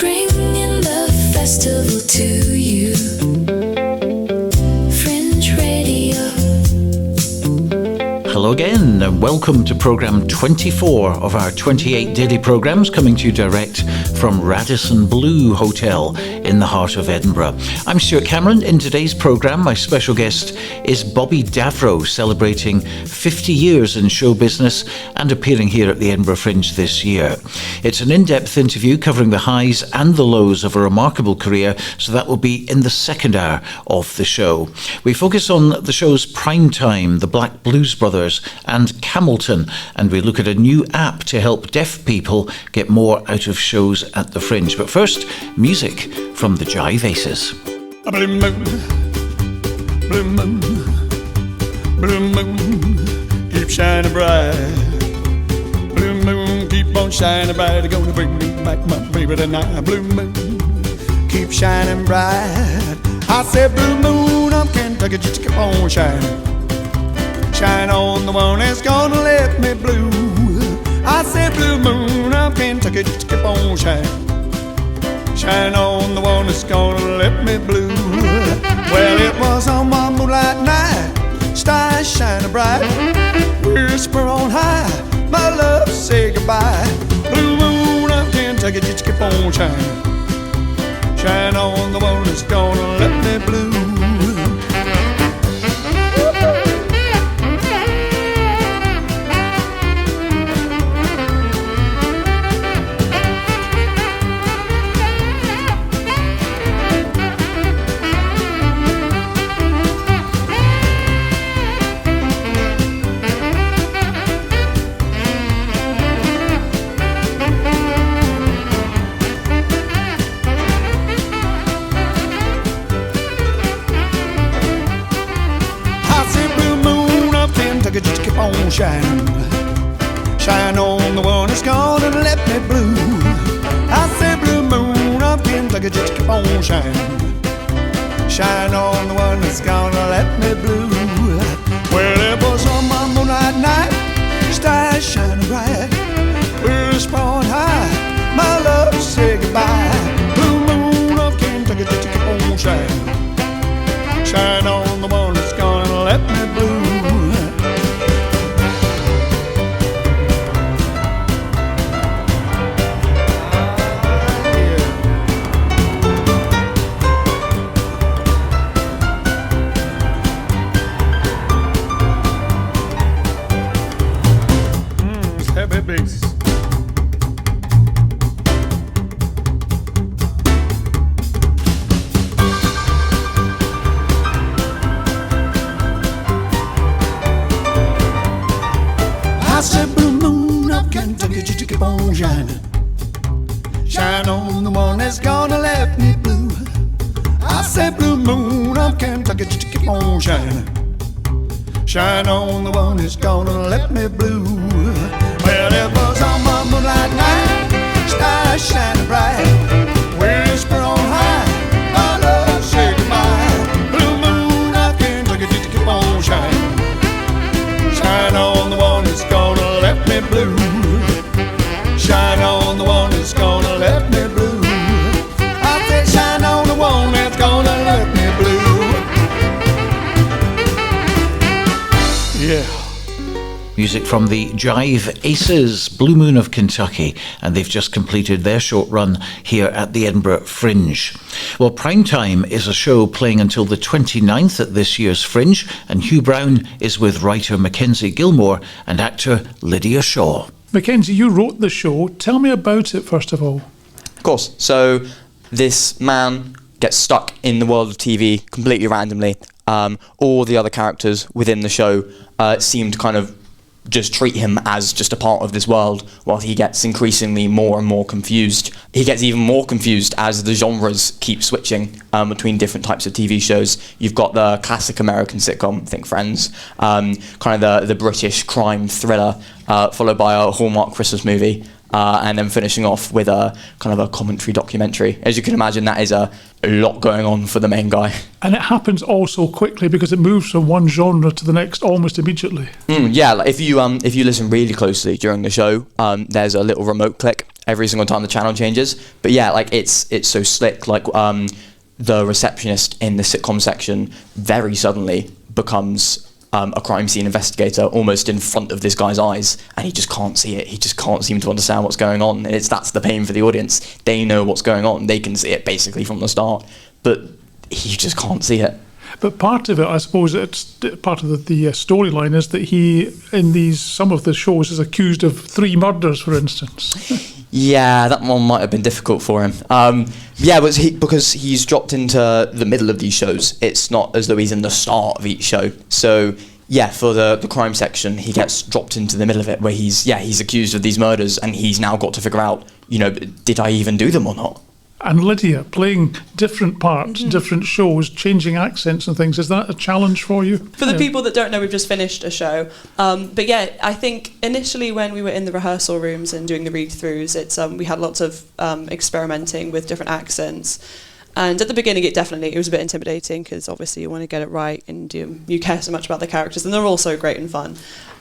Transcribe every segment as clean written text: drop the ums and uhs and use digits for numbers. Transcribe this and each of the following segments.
Bringing the festival to you. Fringe Radio. Hello again, and welcome to programme 24 of our 28 daily programmes, coming to you direct from Radisson Blu Hotel in the heart of Edinburgh. I'm Stuart Cameron. In today's programme, my special guest is Bobby Davro, celebrating 50 years in show business and appearing here at the Edinburgh Fringe this year. It's an in-depth interview covering the highs and the lows of a remarkable career, so that will be in the second hour of the show. We focus on the show's Primetime, the Black Blues Brothers and Camelton, and we look at a new app to help deaf people get more out of shows at the Fringe. But first, music from the Jive Aces. Blue moon, blue moon, blue moon, keep shining bright. Blue moon, keep on shining bright. Gonna bring me back my baby tonight. Blue moon, keep shining bright. I said blue moon, I'm Kentucky, just keep on shining. Shine on the one that's gonna let me blue. I said blue moon, I'm Kentucky, just keep on shining. Shine on the one that's gonna let me blue. Well, it was on my moonlight night, stars shining bright, whisper on high, my love say goodbye. Blue moon, I'm Kentucky, just keep on shining. Shine on the one that's gonna let me blue. Just keep on shining. Shine on the one that's gonna let me blue. I said blue moon of Kentucky, just keep on shining. Shine on the one that's gonna let me blue. Well, it was on my moonlight night, stars shining bright, whisper on high, my love say goodbye. Blue moon of Kentucky, just keep on shining. Shine on the one that's gonna let me blue. Shine on the one that's gonna let me blue. I said blue moon of Kentucky, just keep on shining. Shine on the one that's gonna let me blue. Well, it was on my moonlight night, stars shining bright, whisper on high, my love say goodbye. Blue moon of Kentucky, just keep on shining. Shine on the one that's gonna let me blue. Shine on the one that's gonna let me blue. I said shine on the one that's gonna let me blue. Yeah. Music from the Jive Aces, Blue Moon of Kentucky, and they've just completed their short run here at the Edinburgh Fringe. Well, Primetime is a show playing until the 29th at this year's Fringe, and Hugh Brown is with writer Mackenzie Gilmore and actor Lydia Shaw. Mackenzie, you wrote the show. Tell me about it, first of all. Of course. So this man gets stuck in the world of TV completely randomly. All the other characters within the show seem to kind of just treat him as just a part of this world, while he gets increasingly more and more confused. He gets even more confused as the genres keep switching between different types of TV shows. You've got the classic American sitcom, think Friends, kind of the British crime thriller, followed by a Hallmark Christmas movie, and then finishing off with a kind of a commentary documentary. As you can imagine, that is a lot going on for the main guy. And it happens all so quickly because it moves from one genre to the next almost immediately. Yeah, like if you listen really closely during the show, there's a little remote click every single time the channel changes. But yeah, like it's so slick. Like the receptionist in the sitcom section very suddenly becomes a crime scene investigator almost in front of this guy's eyes, and he just can't see it. He just can't seem to understand what's going on. And that's the pain for the audience. They know what's going on. They can see it basically from the start, but he just can't see it. But part of it, I suppose, it's part of the storyline is that he, in some of the shows, is accused of 3 murders, for instance. Yeah, that one might have been difficult for him. Yeah, but because he's dropped into the middle of these shows, it's not as though he's in the start of each show. So yeah, for the crime section, he gets dropped into the middle of it, where he's accused of these murders, and he's now got to figure out, did I even do them or not? And Lydia, playing different parts, different shows, changing accents and things, is that a challenge for you? For the people that don't know, we've just finished a show. But yeah, I think initially when we were in the rehearsal rooms and doing the read-throughs, we had lots of experimenting with different accents. And at the beginning, it was a bit intimidating because obviously you want to get it right and you care so much about the characters, and they're all so great and fun.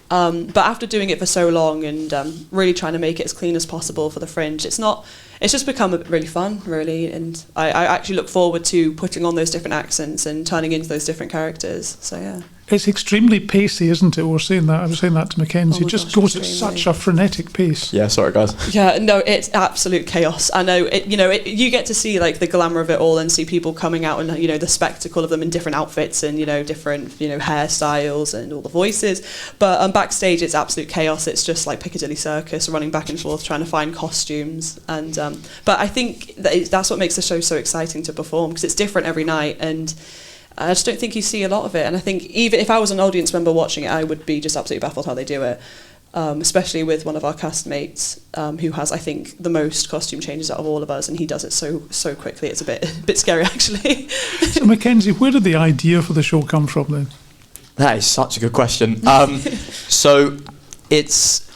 But after doing it for so long and really trying to make it as clean as possible for the Fringe, it's just become really fun, really, and I actually look forward to putting on those different accents and turning into those different characters. So yeah. It's extremely pacey, isn't it? I was saying that to Mackenzie. Oh It just gosh, goes at extremely. such a frenetic pace. Yeah, sorry guys. Yeah, no, it's absolute chaos. I know, you get to see like the glamour of it all and see people coming out and, the spectacle of them in different outfits and, different, hairstyles and all the voices. But backstage, it's absolute chaos. It's just like Piccadilly Circus running back and forth trying to find costumes. And but I think that's what makes the show so exciting to perform, because it's different every night, and I just don't think you see a lot of it. And I think even if I was an audience member watching it, I would be just absolutely baffled how they do it. Especially with one of our castmates who has, I think, the most costume changes out of all of us, and he does it so quickly. It's a bit scary, actually. So Mackenzie, where did the idea for the show come from then? That is such a good question. So it's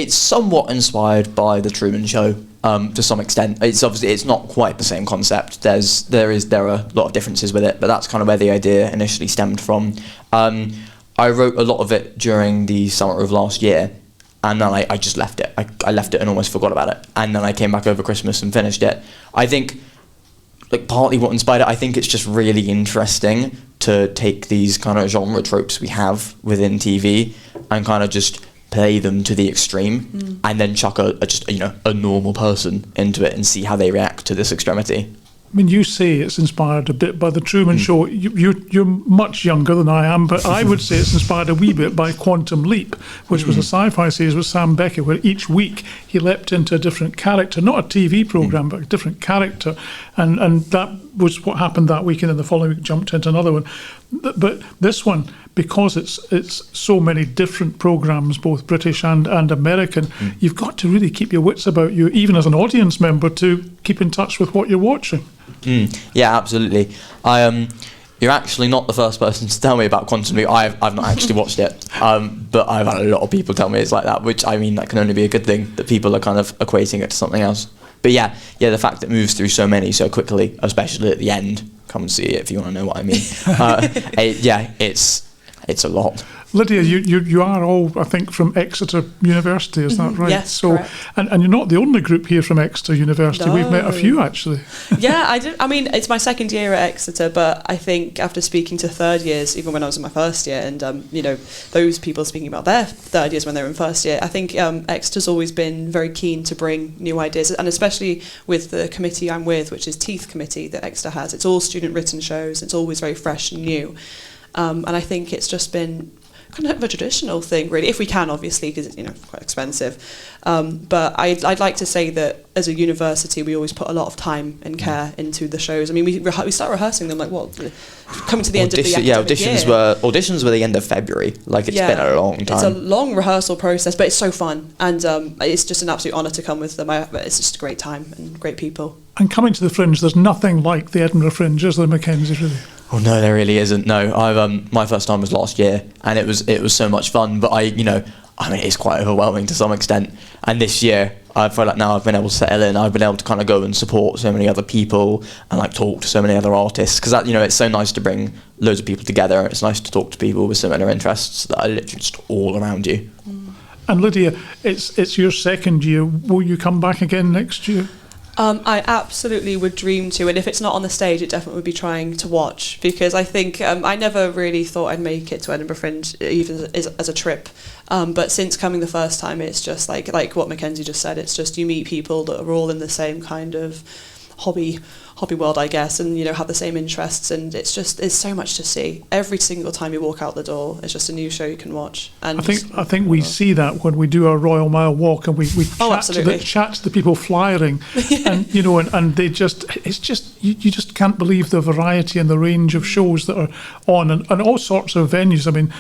somewhat inspired by the Truman Show to some extent. It's not quite the same concept. There are a lot of differences with it, but that's kind of where the idea initially stemmed from. I wrote a lot of it during the summer of last year, and then I just left it. I left it and almost forgot about it. And then I came back over Christmas and finished it. I think, like, partly what inspired it, I think it's just really interesting to take these kind of genre tropes we have within TV and kind of just play them to the extreme, and then chuck a normal person into it and see how they react to this extremity. I mean, you say it's inspired a bit by the Truman Show. You're much younger than I am, but I would say it's inspired a wee bit by Quantum Leap, which was a sci-fi series with Sam Beckett, where each week he leapt into a different character, not a TV programme, but a different character. And that was what happened that week, and then the following week jumped into another one. But this one, because it's so many different programmes, both British and American, you've got to really keep your wits about you, even as an audience member, to keep in touch with what you're watching. Yeah, absolutely. You're actually not the first person to tell me about Quantum Leap. I've not actually watched it, but I've had a lot of people tell me it's like that, which, I mean, that can only be a good thing, that people are kind of equating it to something else. But yeah, the fact that it moves through so many so quickly, especially at the end, come and see it if you want to know what I mean. It's a lot. Lydia, you are all, I think, from Exeter University, is that right? Yes, so, correct. And you're not the only group here from Exeter University. No. We've met a few, actually. Yeah, I did. I mean, it's my second year at Exeter, but I think after speaking to third years, even when I was in my first year, and those people speaking about their third years when they were in first year, I think Exeter's always been very keen to bring new ideas, and especially with the committee I'm with, which is Teeth Committee that Exeter has. It's all student written shows. It's always very fresh and new, and I think it's just been kind of a traditional thing, really, if we can, obviously, because it's quite expensive. But I'd like to say that as a university, we always put a lot of time and care into the shows. I mean, we start rehearsing them coming to the end of the academic year. Auditions were the end of February. Like, it's been a long time. It's a long rehearsal process, but it's so fun, and it's just an absolute honour to come with them. It's just a great time and great people. And coming to the Fringe, there's nothing like the Edinburgh Fringe, is there, Mackenzie, really? Oh no, there really isn't. No, I've my first time was last year, and it was so much fun. But I mean, it's quite overwhelming to some extent. And this year, I feel like now I've been able to settle in. I've been able to kind of go and support so many other people and like talk to so many other artists, because that, you know, it's so nice to bring loads of people together. It's nice to talk to people with similar interests that are literally just all around you. And Lydia, it's your second year. Will you come back again next year? I absolutely would dream to, and if it's not on the stage, it definitely would be trying to watch, because I think I never really thought I'd make it to Edinburgh Fringe, even as a trip. But since coming the first time, it's just like what Mackenzie just said. It's just you meet people that are all in the same kind of hobby world, I guess, and you know, have the same interests, and it's so much to see. Every single time you walk out the door, it's just a new show you can watch. And I think we see that when we do our Royal Mile walk, and we chat to the people flyering, and you know, and they just, it's just you just can't believe the variety and the range of shows that are on, and all sorts of venues. I mean,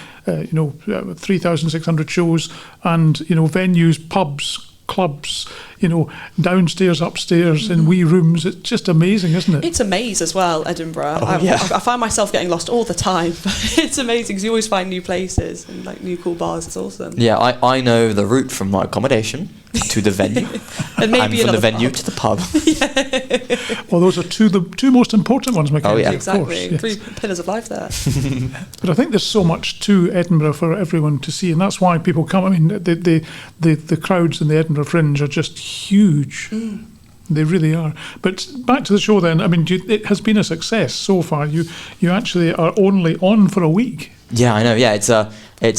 3,600 shows, and you know, venues, pubs, clubs, you know, downstairs, upstairs, in wee rooms. It's just amazing, isn't it? It's a maze as well, Edinburgh. Yeah. I find myself getting lost all the time, but it's amazing because you always find new places and like new cool bars. It's awesome. Yeah, I know the route from my accommodation to the venue, and maybe from the venue pub. to the pub. Well, those are the two most important ones, Mackenzie. Oh, yeah. Exactly, of course, yes. 3 pillars of life there. But I think there's so much to Edinburgh for everyone to see, and that's why people come. I mean, the crowds in the Edinburgh Fringe are just huge. They really are. But back to the show then. I mean, it has been a success so far. You actually are only on for a week. Yeah, I know. Yeah, it's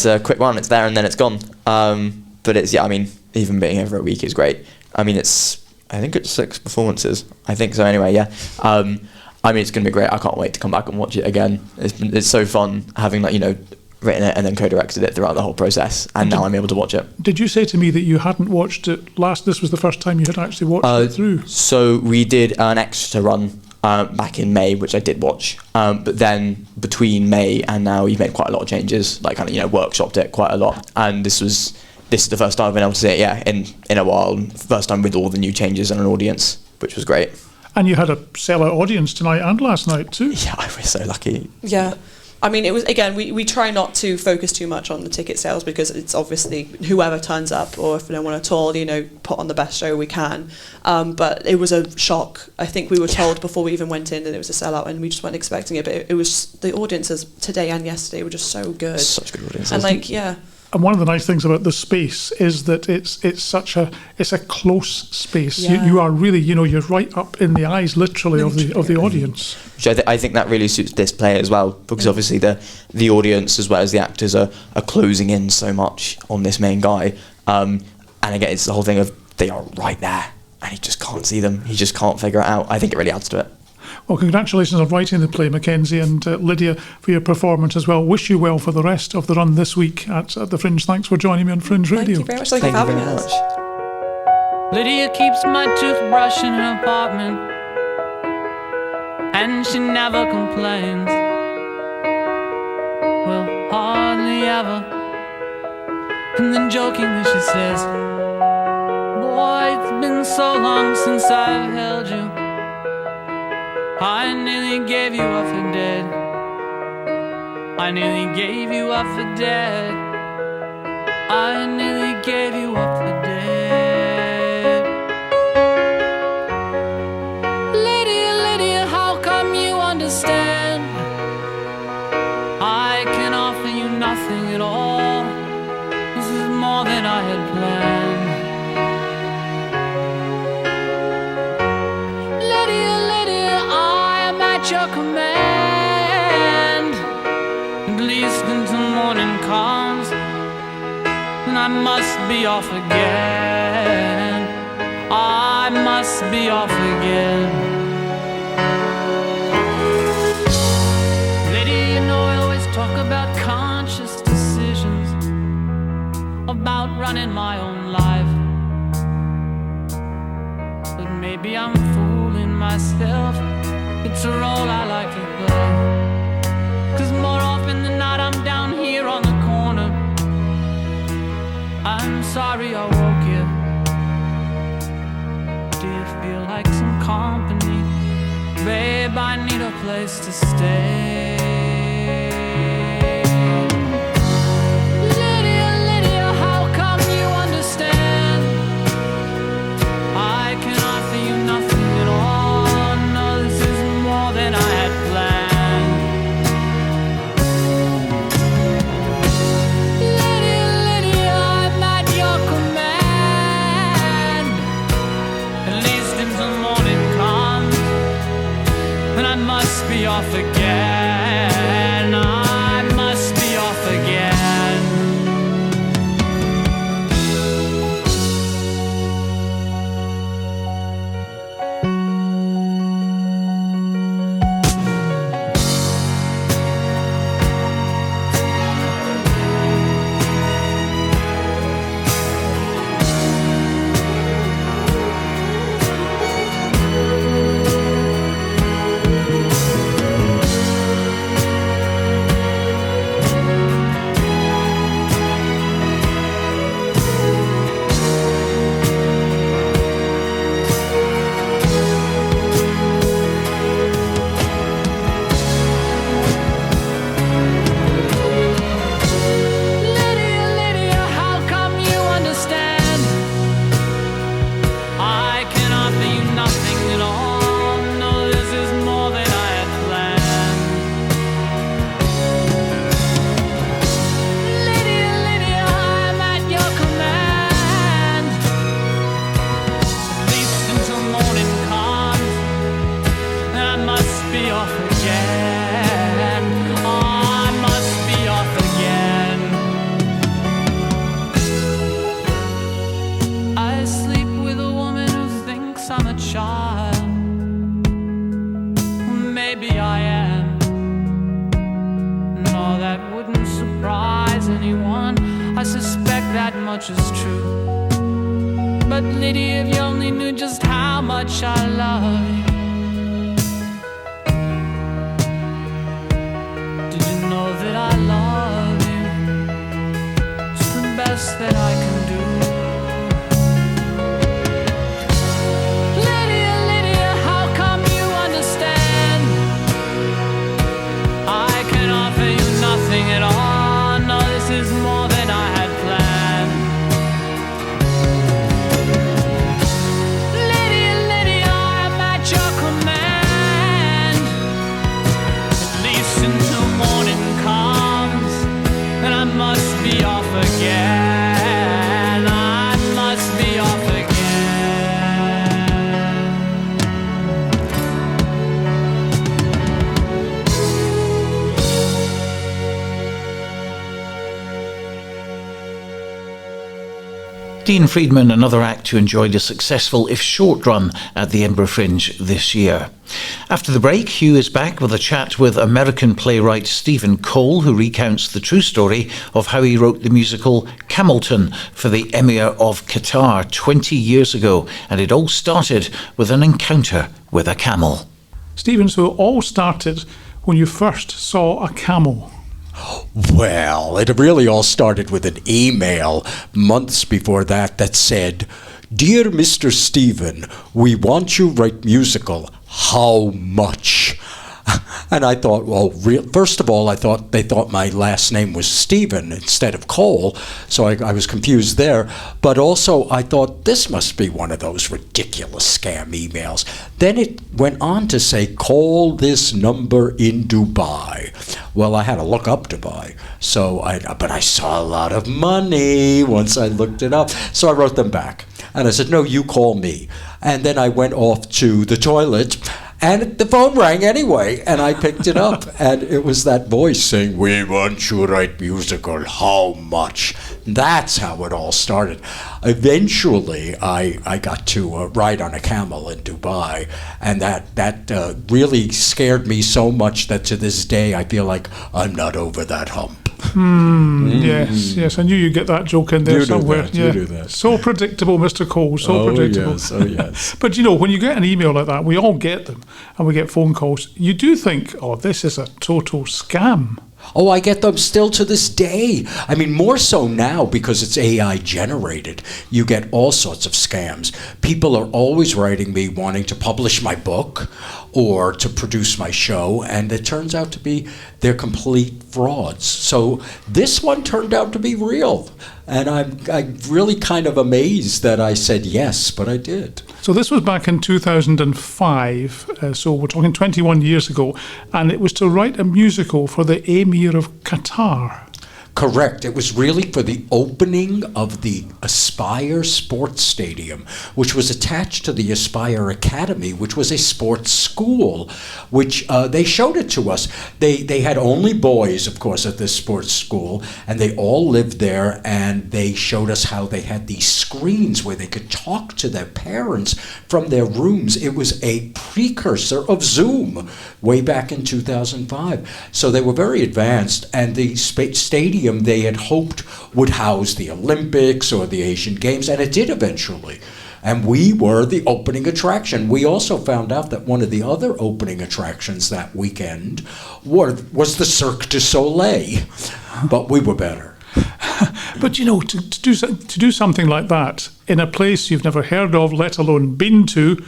a quick one. It's there and then it's gone. But it's, I mean, even being here for a week is great. I mean, I think it's 6 performances. I think so. Anyway, yeah. I mean, it's going to be great. I can't wait to come back and watch it again. It's so fun having, like, you know, written it and then co-directed it throughout the whole process, and now I'm able to watch it. Did you say to me that you hadn't watched it last? This was the first time you had actually watched it through. So we did an extra run back in May, which I did watch. But then between May and now, we've made quite a lot of changes, like kind of, you know, workshopped it quite a lot. And this is the first time I've been able to see it, yeah, in a while. First time with all the new changes and an audience, which was great. And you had a sellout audience tonight and last night too. Yeah, I was so lucky. Yeah. I mean, it was, again, we try not to focus too much on the ticket sales, because it's obviously whoever turns up, or if no one at all, you know, put on the best show we can. But it was a shock. I think we were told before we even went in that it was a sellout, and we just weren't expecting it. But it was, the audiences today and yesterday were just so good. Such good audiences. And like, yeah. And one of the nice things about the space is that it's a close space. Yeah. You are really, you know, you're right up in the eyes, literally, of the audience. Which I think that really suits this play as well, because obviously the audience as well as the actors are closing in so much on this main guy. And again, it's the whole thing of they are right there, and he just can't see them. He just can't figure it out. I think it really adds to it. Well, congratulations on writing the play, Mackenzie, and Lydia, for your performance as well. Wish you well for the rest of the run this week at the Fringe. Thanks for joining me on Fringe Radio. Thank you very much. Thank you for having us. Lydia keeps my toothbrush in her apartment, and she never complains. Well, hardly ever. And then jokingly she says, boy, it's been so long since I've held you. I nearly gave you up for dead. I nearly gave you up for dead. I nearly gave you up for dead. Lydia, Lydia, how come you understand? I can offer you nothing at all. This is more than I had planned. Your command, at least until morning comes, and I must be off again. I must be off again. Lady, you know I always talk about conscious decisions, about running my own life, but maybe I'm fooling myself. It's a role I like to play, 'cause more often than not I'm down here on the corner. I'm sorry I woke you. Do you feel like some company? Babe, I need a place to stay. Lydia, Lydia, how come you understand? must be off again. I must be off again. Is true. But Lydia, if you only knew just how much I love you. Did you know that I love you? It's the best that I can do. Lydia, Lydia, how come you understand? I can offer you nothing at all. No, this is more than I had planned. Again, I must be off again. Dean Friedman, another act who enjoyed a successful, if short, run at the Edinburgh Fringe this year. After the break, Hugh is back with a chat with American playwright Stephen Cole, who recounts the true story of how he wrote the musical Camelton for the Emir of Qatar 20 years ago, and it all started with an encounter with a camel. Stephen, so it all started when you first saw a camel. Well, it really all started with an email months before that said, "Dear Mr. Stephen, we want you write musical. How much?" And I thought, well, first of all, I thought they thought my last name was Stephen instead of Cole, so I was confused there. But also, I thought this must be one of those ridiculous scam emails. Then it went on to say, "Call this number in Dubai." Well, I had to look up Dubai, but I saw a lot of money once I looked it up. So I wrote them back, and I said, "No, you call me." And then I went off to the toilet, and the phone rang anyway, and I picked it up, and it was that voice saying, "We want you to write musical, how much?" That's how it all started. Eventually, I got to ride on a camel in Dubai, and that really scared me so much that to this day I feel like I'm not over that hump. Yes, I knew you'd get that joke in there somewhere. You do that. So predictable, Mr. Cole, so predictable. Yes. But when you get an email like that, we all get them, and we get phone calls, you do think, oh, this is a total scam. Oh, I get them still to this day. I mean, more so now because it's AI generated. You get all sorts of scams. People are always writing me wanting to publish my book or to produce my show, and it turns out to be they're complete frauds. So this one turned out to be real, and I'm really kind of amazed that I said yes, but I did. So this was back in 2005, so we're talking 21 years ago, and it was to write a musical for the Emir of Qatar. Correct. It was really for the opening of the Aspire Sports Stadium, which was attached to the Aspire Academy, which was a sports school, which they showed it to us. They had only boys, of course, at this sports school, and they all lived there, and they showed us how they had these screens where they could talk to their parents from their rooms. It was a precursor of Zoom way back in 2005. So they were very advanced, and the stadium they had hoped would house the Olympics or the Asian Games, and it did eventually. And we were the opening attraction. We also found out that one of the other opening attractions that weekend was the Cirque du Soleil, but we were better. But you know, to do something like that in a place you've never heard of, let alone been to,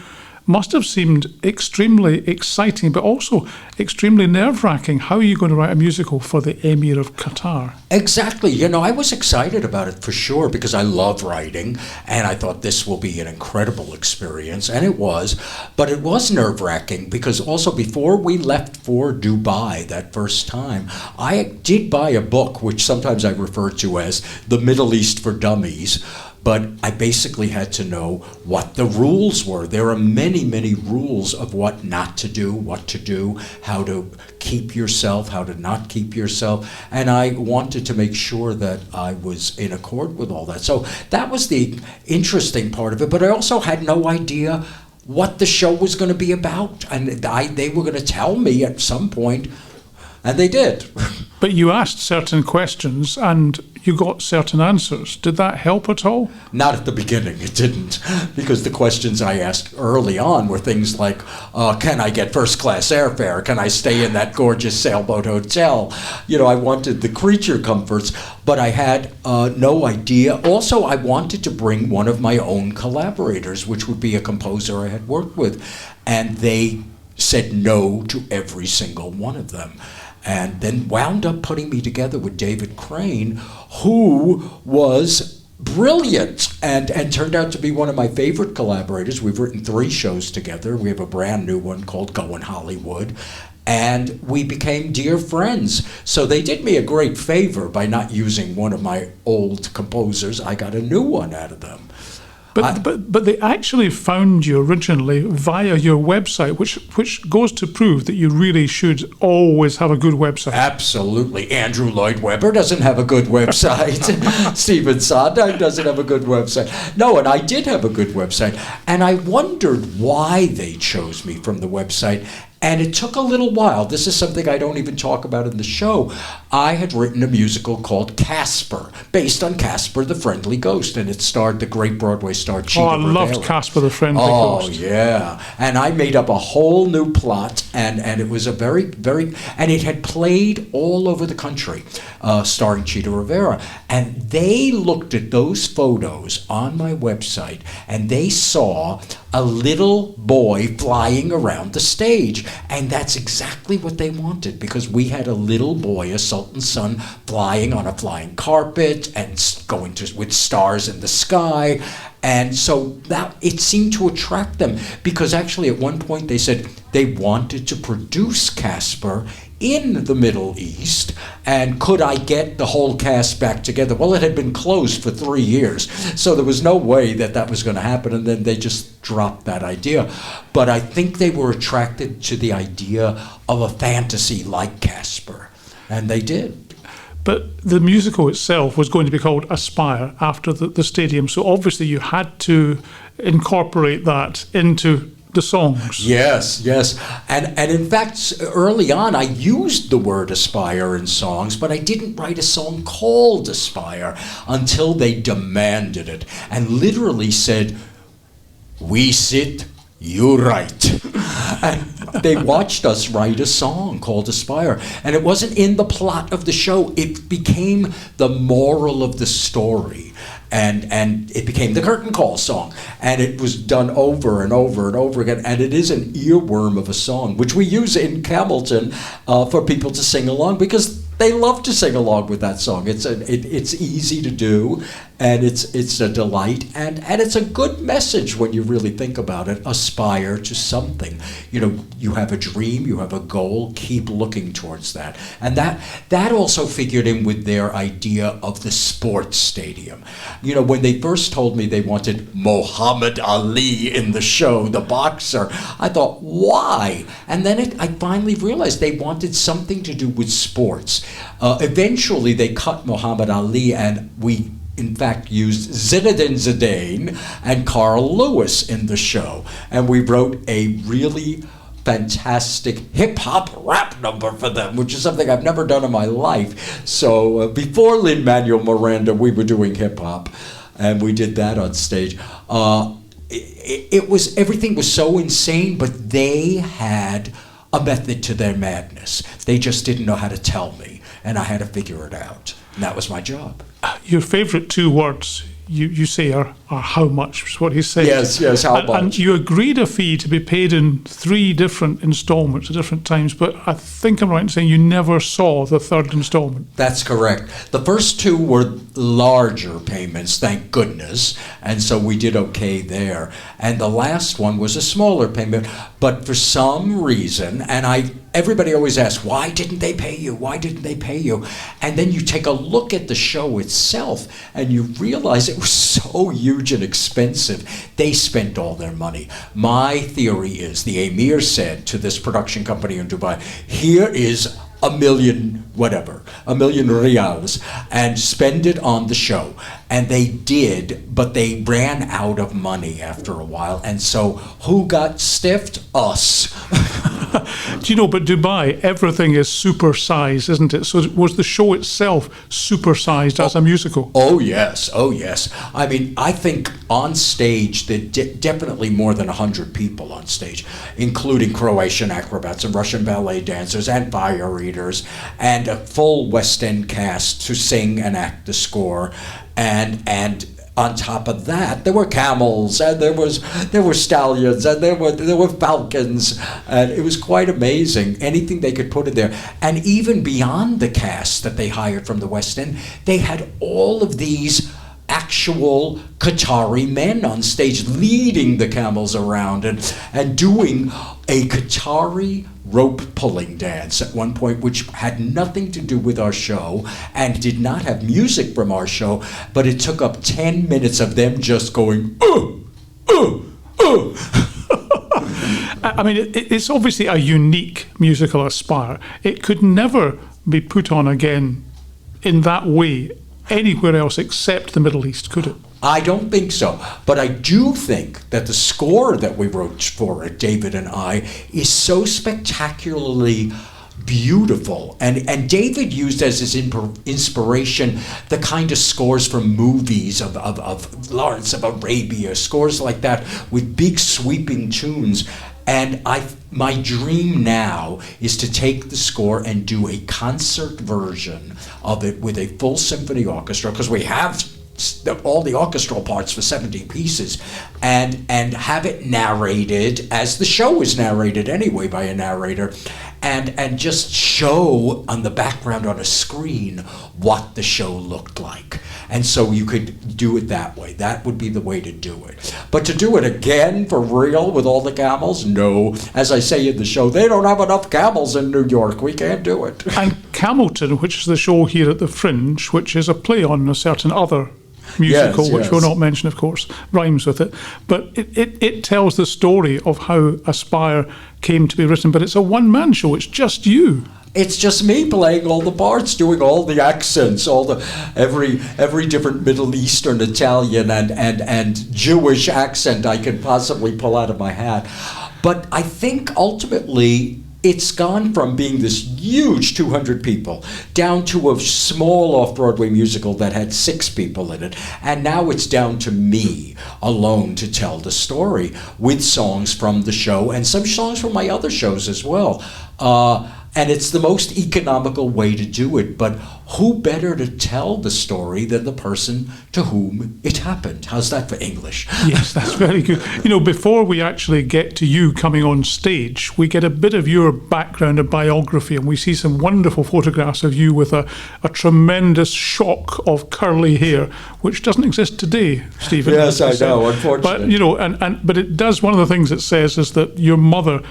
must have seemed extremely exciting, but also extremely nerve-wracking. How are you going to write a musical for the Emir of Qatar? Exactly. You know, I was excited about it for sure because I love writing, and I thought this will be an incredible experience, and it was. But it was nerve-wracking because also before we left for Dubai that first time, I did buy a book, which sometimes I refer to as The Middle East for Dummies. But I basically had to know what the rules were. There are many, many rules of what not to do, what to do, how to keep yourself, how to not keep yourself. And I wanted to make sure that I was in accord with all that. So that was the interesting part of it. But I also had no idea what the show was going to be about. And they were going to tell me at some point, and they did. But you asked certain questions and you got certain answers. Did that help at all? Not at the beginning, it didn't. Because the questions I asked early on were things like, can I get first class airfare? Can I stay in that gorgeous sailboat hotel? You know, I wanted the creature comforts, but I had no idea. Also, I wanted to bring one of my own collaborators, which would be a composer I had worked with. And they said no to every single one of them. And then wound up putting me together with David Crane, who was brilliant and turned out to be one of my favorite collaborators. We've written 3 shows together. We have a brand new one called Goin' Hollywood. And we became dear friends. So they did me a great favor by not using one of my old composers. I got a new one out of them. But they actually found you originally via your website, which goes to prove that you really should always have a good website. Absolutely. Andrew Lloyd Webber doesn't have a good website. Stephen Sondheim doesn't have a good website. No, and I did have a good website. And I wondered why they chose me from the website. And it took a little while. This is something I don't even talk about in the show. I had written a musical called Casper, based on Casper the Friendly Ghost, and it starred the great Broadway star Cheetah I loved Rivera. Casper the Friendly Ghost. Oh, yeah. And I made up a whole new plot, and it was a very, very... And it had played all over the country, starring Cheetah Rivera. And they looked at those photos on my website, and they saw a little boy flying around the stage. And that's exactly what they wanted, because we had a little boy, a Sultan's son, flying on a flying carpet and going with stars in the sky. And so that it seemed to attract them, because actually at one point they said they wanted to produce Casper in the Middle East, and could I get the whole cast back together? Well, it had been closed for 3 years, so there was no way that was going to happen, and then they just dropped that idea. But I think they were attracted to the idea of a fantasy like Casper, and they did. But the musical itself was going to be called Aspire after the stadium, so obviously you had to incorporate that into the songs. Yes. And in fact, early on, I used the word aspire in songs, but I didn't write a song called Aspire until they demanded it and literally said, "We sit, you write." And they watched us write a song called Aspire. And it wasn't in the plot of the show. It became the moral of the story. And it became the curtain call song. And it was done over and over and over again. And it is an earworm of a song, which we use in Camelton for people to sing along, because they love to sing along with that song. It's easy to do, and it's a delight, and it's a good message when you really think about it. Aspire to something. You know, you have a dream, you have a goal, keep looking towards that. And that also figured in with their idea of the sports stadium. You know, when they first told me they wanted Muhammad Ali in the show, the boxer, I thought, why? And then I finally realized they wanted something to do with sports. Eventually they cut Muhammad Ali, and we in fact used Zinedine Zidane and Carl Lewis in the show. And we wrote a really fantastic hip-hop rap number for them, which is something I've never done in my life. So before Lin-Manuel Miranda, we were doing hip-hop, and we did that on stage. It was, everything was so insane, but they had a method to their madness. They just didn't know how to tell me, and I had to figure it out. And that was my job. Your favourite two words you say are how much, is what he said. Yes, how much. And you agreed a fee to be paid in 3 different instalments at different times, but I think I'm right in saying you never saw the third instalment. That's correct. The first 2 were larger payments, thank goodness, and so we did okay there. And the last one was a smaller payment, but for some reason, and everybody always asks, why didn't they pay you? Why didn't they pay you? And then you take a look at the show itself, and you realize it was so huge and expensive. They spent all their money. My theory is, the Emir said to this production company in Dubai, here is $1 million riyals, and spend it on the show. And they did, but they ran out of money after a while. And so who got stiffed? Us. Do you know, but Dubai, everything is supersized, isn't it? So was the show itself supersized as a musical? Oh, yes. I mean, I think on stage, there definitely more than 100 people on stage, including Croatian acrobats and Russian ballet dancers and fire eaters, and a full West End cast to sing and act the score. And on top of that, there were camels, and there were stallions, and there were falcons, and it was quite amazing. Anything they could put in there, and even beyond the cast that they hired from the West End, they had all of these actual Qatari men on stage leading the camels around and doing a Qatari rope pulling dance at one point, which had nothing to do with our show and did not have music from our show, but it took up 10 minutes of them just going, I mean, it's obviously a unique musical, Aspire. It could never be put on again in that way anywhere else except the Middle East, could it? I don't think so, but I do think that the score that we wrote for it, David and I, is so spectacularly beautiful. And David used as his inspiration the kind of scores from movies of Lawrence of Arabia, scores like that with big sweeping tunes. And my dream now is to take the score and do a concert version of it with a full symphony orchestra, because we have all the orchestral parts for 70 pieces, and have it narrated as the show is narrated anyway by a narrator, and just show on the background on a screen what the show looked like. And so you could do it that way. That would be the way to do it. But to do it again for real with all the camels, no. As I say in the show, they don't have enough camels in New York. We can't do it. And Camelton, which is the show here at the Fringe, which is a play on a certain other musical, Yes, which yes. we'll not mention, of course, rhymes with it. But it tells the story of how Aspire came to be written, but it's a one-man show. It's just you. It's just me playing all the parts, doing all the accents, all the every different Middle Eastern, Italian, and Jewish accent I could possibly pull out of my hat. But I think ultimately it's gone from being this huge 200 people down to a small off-Broadway musical that had 6 people in it. And now it's down to me alone to tell the story with songs from the show and some songs from my other shows as well. And it's the most economical way to do it, but who better to tell the story than the person to whom it happened? How's that for English? Yes, that's very good. You know, before we actually get to you coming on stage, we get a bit of your background, a biography, and we see some wonderful photographs of you with a tremendous shock of curly hair, which doesn't exist today, Stephen. Yes, I know, unfortunately. But, you know, but it does, one of the things it says is that your mother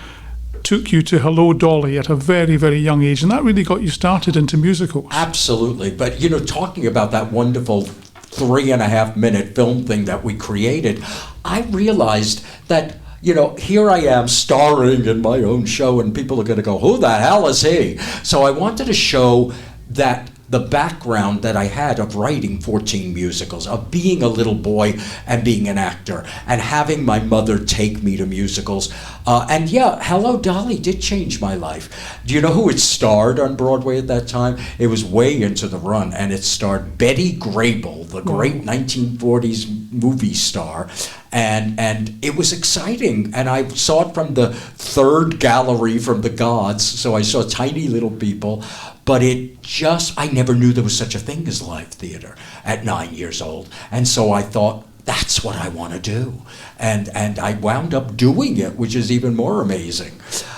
took you to Hello Dolly at a very, very young age, and that really got you started into musicals. Absolutely. But, you know, talking about that wonderful 3.5-minute film thing that we created, I realized that, you know, here I am starring in my own show, and people are going to go, who the hell is he? So I wanted to show that the background that I had of writing 14 musicals, of being a little boy and being an actor, and having my mother take me to musicals. And yeah, Hello Dolly did change my life. Do you know who it starred on Broadway at that time? It was way into the run, and it starred Betty Grable, the great 1940s movie star. And it was exciting, and I saw it from the third gallery from the gods, so I saw tiny little people. But I never knew there was such a thing as live theater at 9 years old. And so I thought, that's what I want to do. And I wound up doing it, which is even more amazing.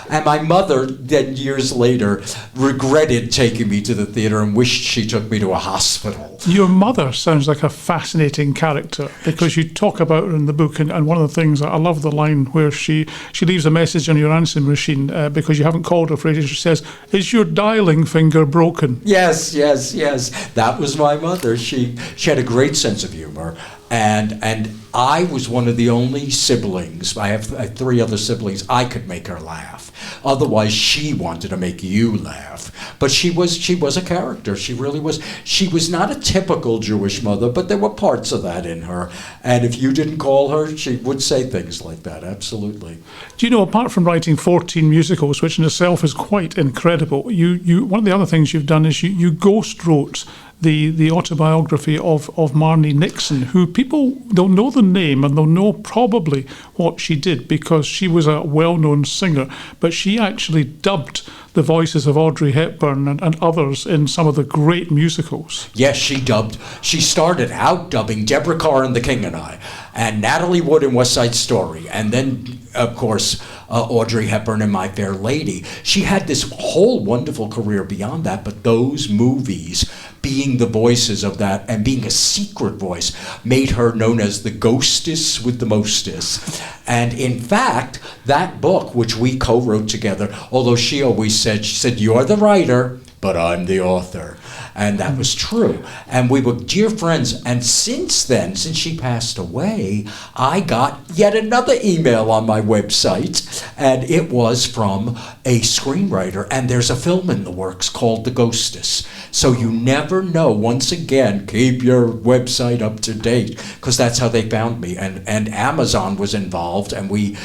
And my mother, then years later, regretted taking me to the theater and wished she took me to a hospital. Your mother sounds like a fascinating character, because you talk about her in the book, and one of the things, I love the line where she leaves a message on your answering machine because you haven't called her for it. She says, "Is your dialing finger broken?" Yes. That was my mother. She had a great sense of humor. And I was one of the only siblings, I have 3 other siblings, I could make her laugh. Otherwise, she wanted to make you laugh. But she was a character. She really was. She was not a typical Jewish mother, but there were parts of that in her. And if you didn't call her, she would say things like that, absolutely. Do you know, apart from writing 14 musicals, which in itself is quite incredible, you one of the other things you've done is you ghost wrote the autobiography of Marnie Nixon, who people, they'll know the name and they'll know probably what she did because she was a well-known singer, but she actually dubbed the voices of Audrey Hepburn and others in some of the great musicals. Yes, she dubbed. She started out dubbing Deborah Carr in The King and I, and Natalie Wood in West Side Story, and then, of course, Audrey Hepburn in My Fair Lady. She had this whole wonderful career beyond that, but those movies, being the voices of that and being a secret voice, made her known as the ghostess with the mostess. And in fact, that book, which we co-wrote together, although she always said, "You're the writer, but I'm the author." And that was true. And we were dear friends. And since then, since she passed away, I got yet another email on my website. And it was from a screenwriter. And there's a film in the works called The Ghostess. So you never know. Once again, keep your website up to date, because that's how they found me. And Amazon was involved. And we,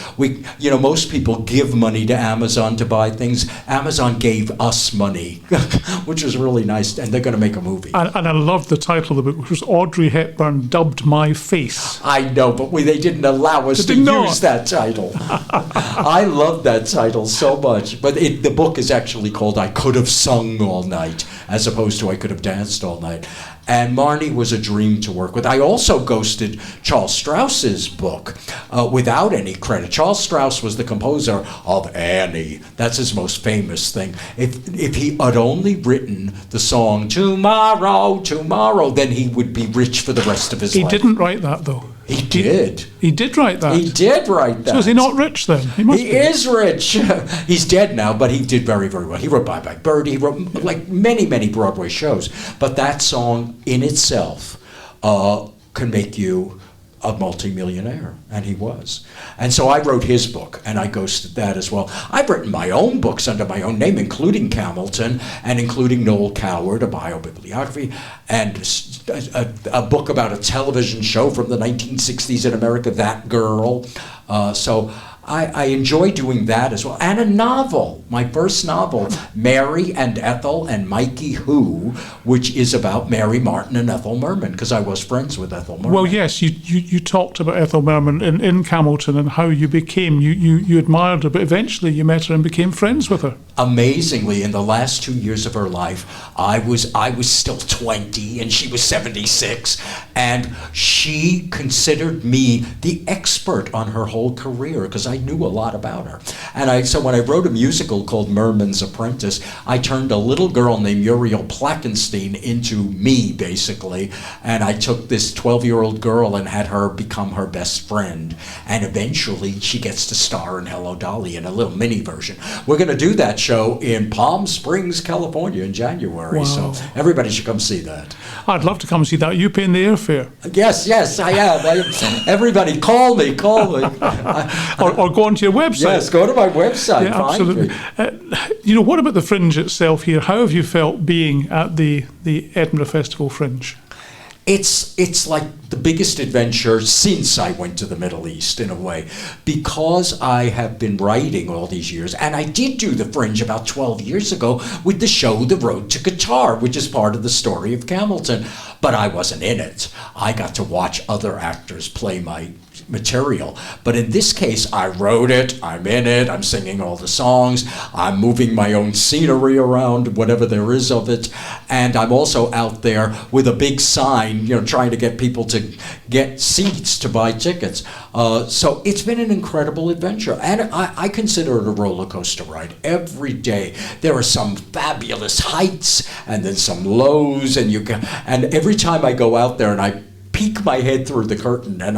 you know, most people give money to Amazon to buy things. Amazon gave us money, which was really nice. And they're going to make a movie. And I loved the title of the book, which was Audrey Hepburn Dubbed My Face. I know, but they didn't allow us to use that title. I love that title so much. But the book is actually called I Could Have Sung All Night, as opposed to I Could Have Danced All Night. And Marnie was a dream to work with. I also ghosted Charles Strauss's book without any credit. Charles Strauss was the composer of Annie. That's his most famous thing. If he had only written the song Tomorrow, Tomorrow, then he would be rich for the rest of his life. He didn't write that, though. He did. He did write that. He did write that. So is he not rich then? He is rich. He's dead now, but he did very, very well. He wrote Bye Bye Birdie. He wrote like many, many Broadway shows. But that song in itself can make you a multimillionaire, and he was. And so I wrote his book, and I ghosted that as well. I've written my own books under my own name, including Camelton, and including Noel Coward, a biobibliography, and a book about a television show from the 1960s in America, That Girl. So I enjoy doing that as well. And a novel, my first novel, Mary and Ethel and Mikey Who, which is about Mary Martin and Ethel Merman, because I was friends with Ethel Merman. Well, yes, you talked about Ethel Merman in Camelton and how you admired her, but eventually you met her and became friends with her. Amazingly, in the last 2 years of her life, I was still 20 and she was 76, and she considered me the expert on her whole career because I knew a lot about her. And so when I wrote a musical called Merman's Apprentice, I turned a little girl named Muriel Plackenstein into me, basically, and I took this 12-year-old girl and had her become her best friend, and eventually she gets to star in Hello Dolly in a little mini version. We're going to do that show in Palm Springs, California in January. Wow. So everybody should come see that. I'd love to come see that. You paying the airfare? Yes, I am. Everybody, call me. or go onto your website. Yes, go to my website. Yeah, find absolutely. me. What about the Fringe itself here? How have you felt being at the Edinburgh Festival Fringe? It's like the biggest adventure since I went to the Middle East, in a way, because I have been writing all these years, and I did do the Fringe about 12 years ago with the show The Road to Qatar, which is part of the story of Camelton, but I wasn't in it. I got to watch other actors play my material. But in this case, I wrote it, I'm in it, I'm singing all the songs, I'm moving my own scenery around, whatever there is of it, and I'm also out there with a big sign, trying to get people to get seats to buy tickets. So it's been an incredible adventure, and I consider it a roller coaster ride. Every day there are some fabulous heights and then some lows, and every time I go out there and I peek my head through the curtain and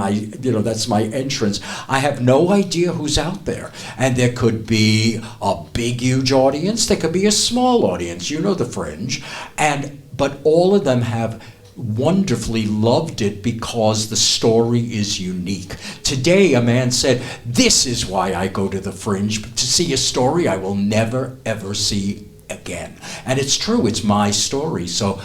that's my entrance, I have no idea who's out there. And there could be a big, huge audience, there could be a small audience, the Fringe, but all of them have wonderfully loved it because the story is unique. Today a man said, "This is why I go to the Fringe, to see a story I will never ever see again." And it's true, it's my story. So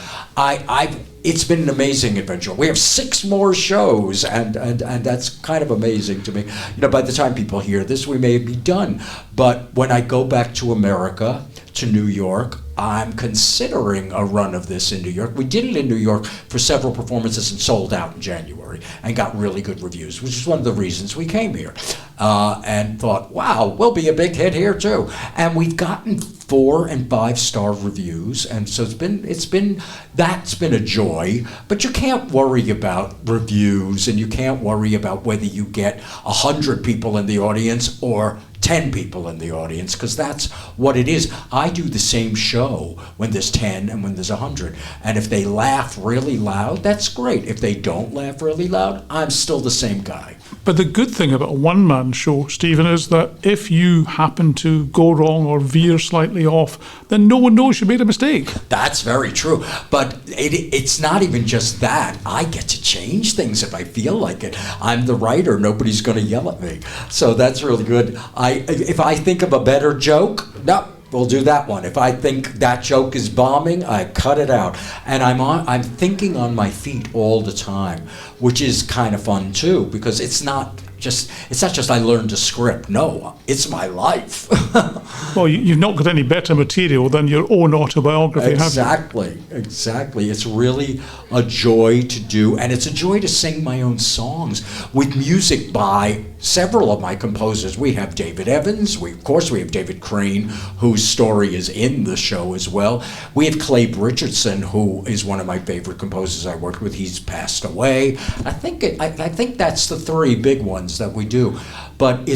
it's been an amazing adventure. We have 6 more shows, and that's kind of amazing to me. By the time people hear this, we may be done. But when I go back to America, to New York, I'm considering a run of this in New York. We did it in New York for several performances and sold out in January and got really good reviews, which is one of the reasons we came here. And thought, wow, we'll be a big hit here too. And we've gotten 4 and 5-star reviews, and so that's been a joy. But you can't worry about reviews, and you can't worry about whether you get 100 people in the audience or 10 people in the audience, because that's what it is. I do the same show when there's 10 and when there's 100. And if they laugh really loud, that's great. If they don't laugh really loud, I'm still the same guy. But the good thing about a one-man show, Stephen, is that if you happen to go wrong or veer slightly off, then no one knows you made a mistake. That's very true. But it's not even just that. I get to change things if I feel like it. I'm the writer. Nobody's going to yell at me. So that's really good. If I think of a better joke, no, we'll do that one. If I think that joke is bombing, I cut it out. And I'm thinking on my feet all the time, which is kind of fun too, because it's not just I learned a script. No, it's my life. Well, you've not got any better material than your own autobiography, have you? Exactly. It's really a joy to do, and it's a joy to sing my own songs with music by several of my composers. We have David Evans, of course we have David Crane, whose story is in the show as well. We have Clabe Richardson, who is one of my favorite composers I worked with. He's passed away. I think that's the 3 big ones that we do. But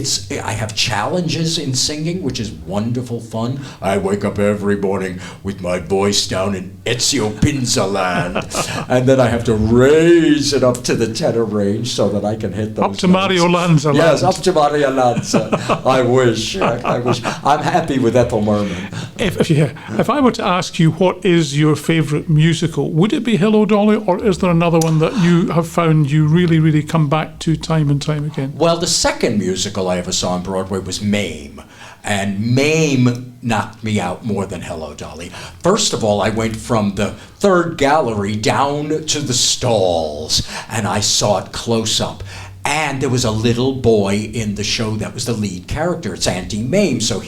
I have challenges in singing, which is wonderful fun. I wake up every morning with my voice down in Ezio Pinza land, and then I have to raise it up to the tenor range so that I can hit those Up to notes. Mario Lanza. Yes, up to Mario Lanza. I wish. I'm happy with Ethel Merman. If I were to ask you what is your favourite musical, would it be Hello Dolly, or is there another one that you have found you really, really come back to time and time again? Well, the second musical I ever saw on Broadway was Mame. And Mame knocked me out more than Hello Dolly. First of all, I went from the 3rd gallery down to the stalls, and I saw it close up. And there was a little boy in the show that was the lead character. It's Auntie Mame. So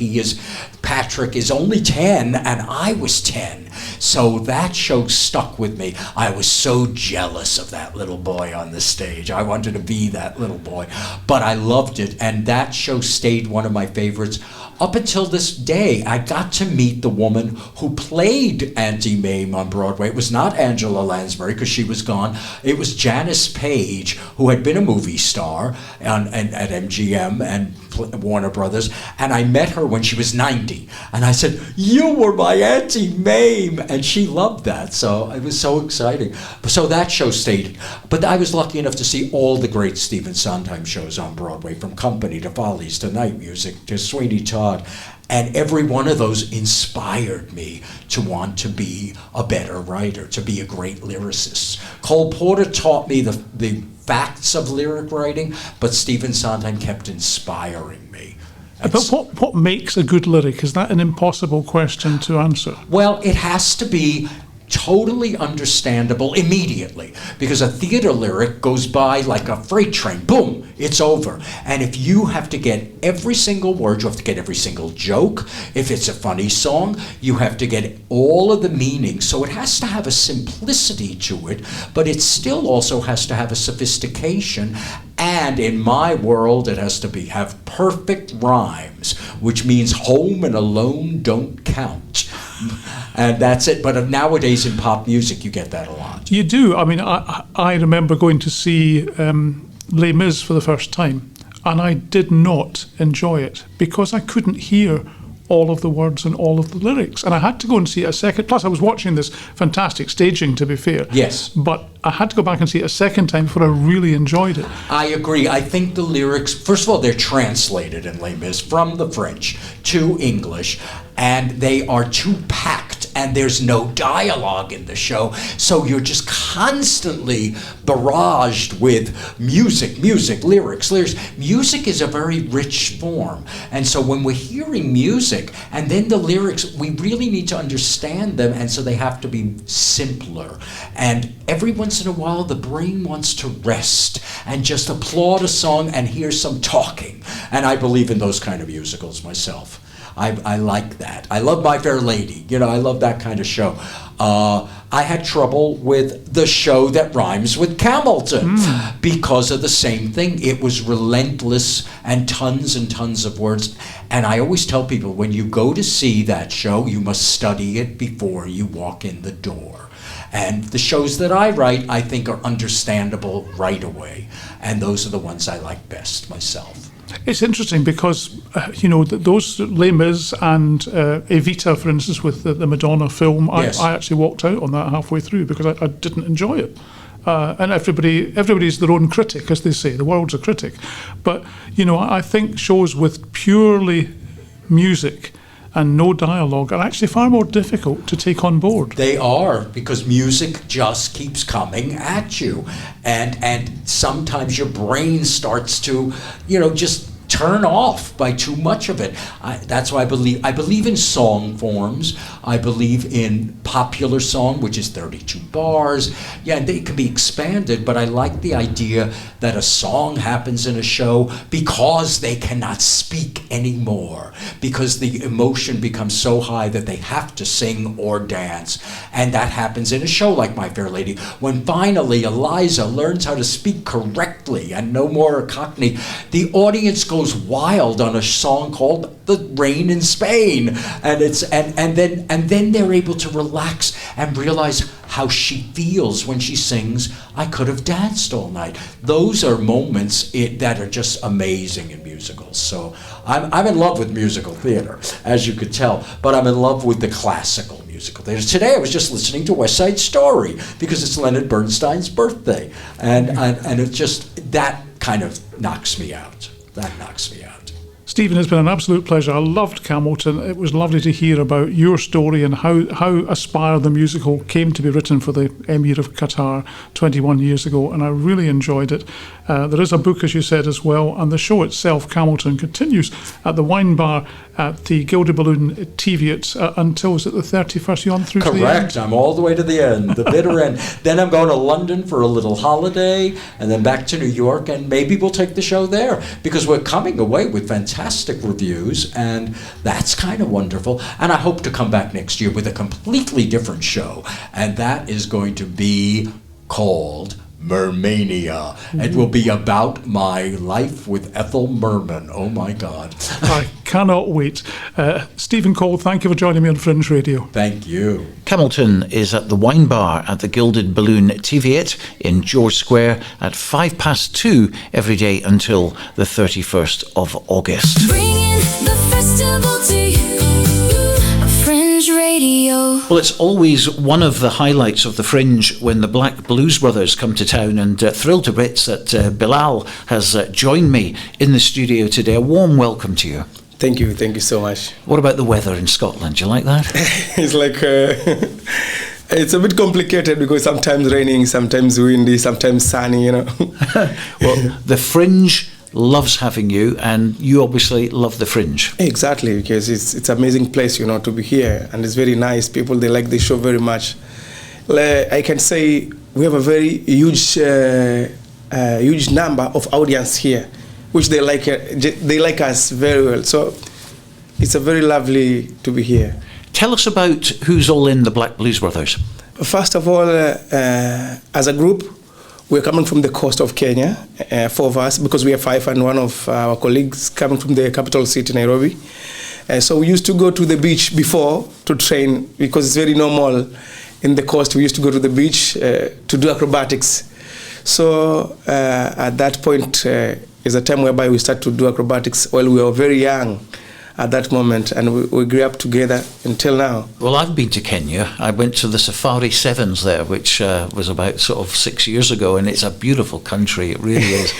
Patrick is only 10 and I was 10. So that show stuck with me. I was so jealous of that little boy on the stage. I wanted to be that little boy. But I loved it. And that show stayed one of my favorites. Up until this day, I got to meet the woman who played Auntie Mame on Broadway. It was not Angela Lansbury because she was gone. It was Janice Page, who had been a movie star at MGM and Warner Brothers. And I met her when she was 90. And I said, "You were my Auntie Mame." And she loved that. So it was so exciting. So that show stayed. But I was lucky enough to see all the great Stephen Sondheim shows on Broadway, from Company to Follies to Night Music to Sweeney Todd. And every one of those inspired me to want to be a better writer, to be a great lyricist. Cole Porter taught me the facts of lyric writing, but Stephen Sondheim kept inspiring me. But what makes a good lyric? Is that an impossible question to answer? Well, it has to be totally understandable immediately, because a theater lyric goes by like a freight train. Boom, it's over. And if you have to get every single word, you have to get every single joke. If it's a funny song, you have to get all of the meaning. So it has to have a simplicity to it, but it still also has to have a sophistication. And in my world, it has to have perfect rhymes, which means home and alone don't count. And that's it. But nowadays in pop music, you get that a lot. You do. I mean, I remember going to see Les Mis for the first time, and I did not enjoy it because I couldn't hear all of the words and all of the lyrics. And I had to go and see it a second. Plus, I was watching this fantastic staging, to be fair. Yes. But I had to go back and see it a second time before I really enjoyed it. I agree. I think the lyrics, first of all, they're translated in Les Mis from the French to English, and they are too packed, and there's no dialogue in the show. So you're just constantly barraged with music, lyrics. Music is a very rich form. And so when we're hearing music and then the lyrics, we really need to understand them. And so they have to be simpler. And every once in a while, the brain wants to rest and just applaud a song and hear some talking. And I believe in those kind of musicals myself. I like that. I love My Fair Lady. I love that kind of show. I had trouble with the show that rhymes with Camelton because of the same thing. It was relentless and tons of words. And I always tell people, when you go to see that show, you must study it before you walk in the door. And the shows that I write, I think, are understandable right away. And those are the ones I like best myself. It's interesting because, those Les Mis and Evita, for instance, with the Madonna film, Yes. I actually walked out on that halfway through because I didn't enjoy it. And everybody's their own critic, as they say. The world's a critic. But, I think shows with purely music and no dialogue are actually far more difficult to take on board. They are, because music just keeps coming at you. And sometimes your brain starts to, just turn off by too much of it. That's why I believe in song forms. I believe in popular song, which is 32 bars. Yeah, they can be expanded, but I like the idea that a song happens in a show because they cannot speak anymore, because the emotion becomes so high that they have to sing or dance. And that happens in a show like My Fair Lady, when finally Eliza learns how to speak correctly and no more Cockney. The audience goes wild on a song called "The Rain in Spain," and then they're able to relax and realize how she feels when she sings "I Could Have Danced All Night." Those are moments that are just amazing in musicals. So I'm in love with musical theater, as you could tell, but I'm in love with the classical musical theater. Today I was just listening to West Side Story because it's Leonard Bernstein's birthday, and it just, that kind of knocks me out. That knocks me out. Stephen, it's been an absolute pleasure. I loved Camelton. It was lovely to hear about your story and how Aspire the musical came to be written for the Emir of Qatar 21 years ago, and I really enjoyed it. There is a book, as you said, as well, and the show itself, Camelton, continues at the Wine Bar at the Gilded Balloon Teviot until, is it the 31st? You on through to the end? Correct. I'm all the way to the end, the bitter end. Then I'm going to London for a little holiday, and then back to New York, and maybe we'll take the show there, because we're coming away with fantastic reviews, and that's kind of wonderful. And I hope to come back next year with a completely different show, and that is going to be called Mermania. It will be about my life with Ethel Merman. Oh my God. I cannot wait. Stephen Cole, thank you for joining me on Fringe Radio. Thank you. Camelton is at the Wine Bar at the Gilded Balloon Teviot in George Square at 2:05 every day until the 31st of August. Bringing the festival to you. Fringe Radio. Well, it's always one of the highlights of the Fringe when the Black Blues Brothers come to town, and thrilled to bits that Bilal has joined me in the studio today. A warm welcome to you. Thank you so much. What about the weather in Scotland? Do you like that? It's like, it's a bit complicated because sometimes raining, sometimes windy, sometimes sunny, Well, the Fringe loves having you, and you obviously love the Fringe. Exactly, because it's an amazing place, to be here, and it's very nice. People, they like the show very much. I can say we have a very huge number of audience here, which they like us very well. So it's a very lovely to be here. Tell us about who's all in the Black Blues Brothers. First of all, as a group, we're coming from the coast of Kenya, 4 of us, because we are 5, and one of our colleagues coming from the capital city, Nairobi. So we used to go to the beach before to train, because it's very normal in the coast. We used to go to the beach to do acrobatics. So at that point is a time whereby we start to do acrobatics while we were very young at that moment, and we grew up together until now. Well, I've been to Kenya. I went to the Safari Sevens there, which was about sort of 6 years ago, and it's a beautiful country. It really is.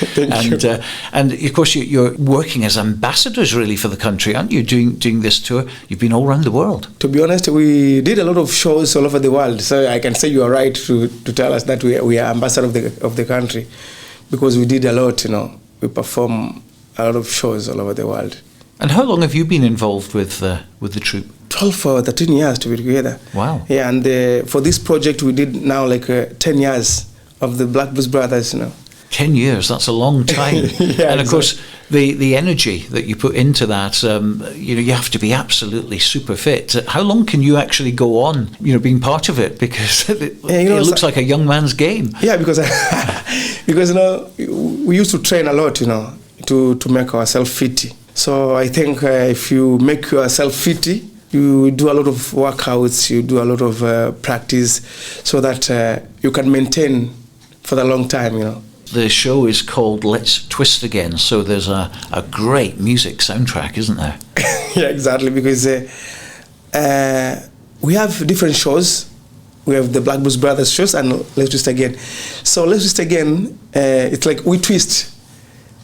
And of course, you're working as ambassadors really for the country, aren't you? Doing this tour, you've been all around the world. To be honest, we did a lot of shows all over the world. So I can say you are right to tell us that we are ambassadors of the country, because we did a lot. We perform a lot of shows all over the world. And how long have you been involved with the troupe? 12 or 13 years to be together. Wow. Yeah, and for this project we did now 10 years of the Black Blues Brothers, 10 years, that's a long time. Yeah, and of course, the energy that you put into that, you have to be absolutely super fit. How long can you actually go on, being part of it? Because it looks like a young man's game. Yeah, because we used to train a lot, to make ourselves fit. So I think if you make yourself fit, you do a lot of workouts, you do a lot of practice, so that you can maintain for the long time, The show is called Let's Twist Again, so there's a great music soundtrack, isn't there? Yeah, exactly, because we have different shows. We have the Black Blues Brothers shows and Let's Twist Again. So Let's Twist Again, it's like we twist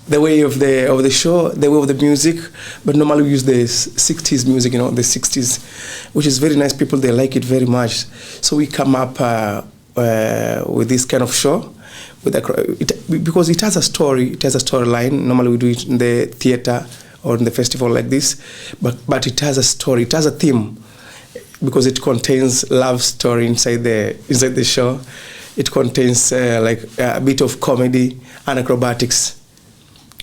the way of the show, the way of the music, but normally we use the 60s music, the 60s, which is very nice. People, they like it very much. So we come up with this kind of show, because it has a story, it has a storyline. Normally we do it in the theater or in the festival like this, but it has a story, it has a theme, because it contains love story inside the show. It contains a bit of comedy and acrobatics.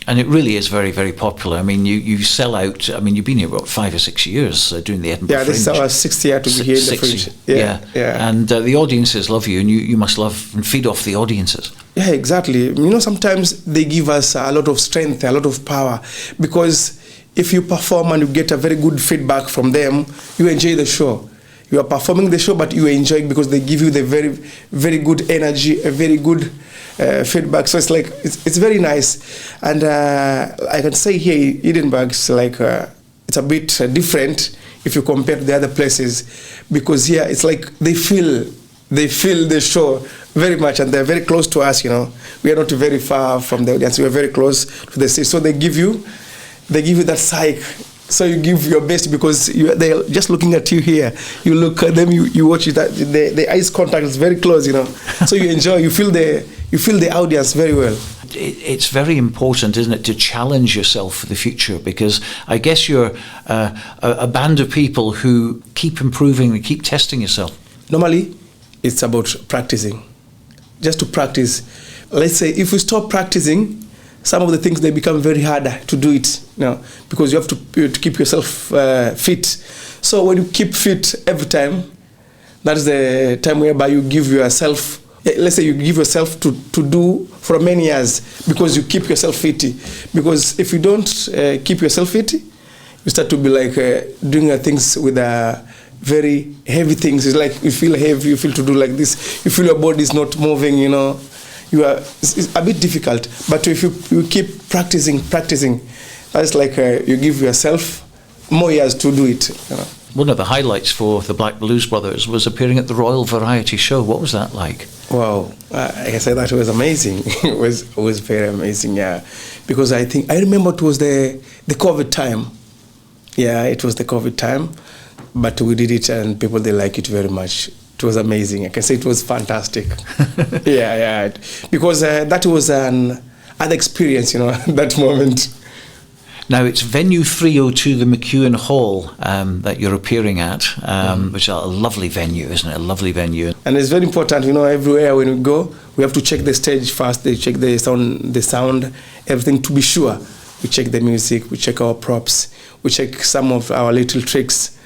And it really is very, very popular. I mean, you sell out. I mean, you've been here, what, 5 or 6 years doing the Edinburgh Fringe. Yeah, this is our 6th year to be here in the Fringe. Yeah. And the audiences love you, and you must love and feed off the audiences. Yeah, exactly. Sometimes they give us a lot of strength, a lot of power, because if you perform and you get a very good feedback from them, you enjoy the show. You are performing the show, but you enjoy it because they give you the very, very good energy, a very good feedback. So it's very nice. And I can say here, Edinburgh is it's a bit different if you compare to the other places, because here it's like they feel the show very much, and they're very close to us. We are not very far from the audience. We are very close to the stage, so they give you they give you that psych. So you give your best because they're just looking at you here. You look at them, you watch it. The eyes contact is very close, you know. So you enjoy. You feel the audience very well. It's very important, isn't it, to challenge yourself for the future, because I guess you're a band of people who keep improving and keep testing yourself. Normally, it's about practicing. Just to practice. Let's say if you stop practicing, some of the things, they become very harder to do it, you know, because you have to keep yourself fit. So when you keep fit every time, that is the time whereby you give yourself, let's say you give yourself to do for many years, because you keep yourself fit. Because if you don't keep yourself fit, you start to be like doing things with very heavy things. It's like you feel heavy, you feel to do like this, you feel your body is not moving, you know. It's a bit difficult, but if you keep practicing, that's like you give yourself more years to do it. You know. One of the highlights for the Black Blues Brothers was appearing at the Royal Variety Show. What was that like? Wow, like I said, that was amazing. It was very amazing, yeah. Because I remember it was the COVID time. Yeah, it was the COVID time, but we did it and people, they like it very much. It was amazing. I can say it was fantastic. yeah. Because that was an other experience, you know, that moment. Now, it's venue 302, the McEwen Hall, that you're appearing at, which is a lovely venue, isn't it? A lovely venue. And it's very important, you know, everywhere when we go, we have to check the stage first. They check the sound, everything to be sure. We check the music, we check our props, we check some of our little tricks.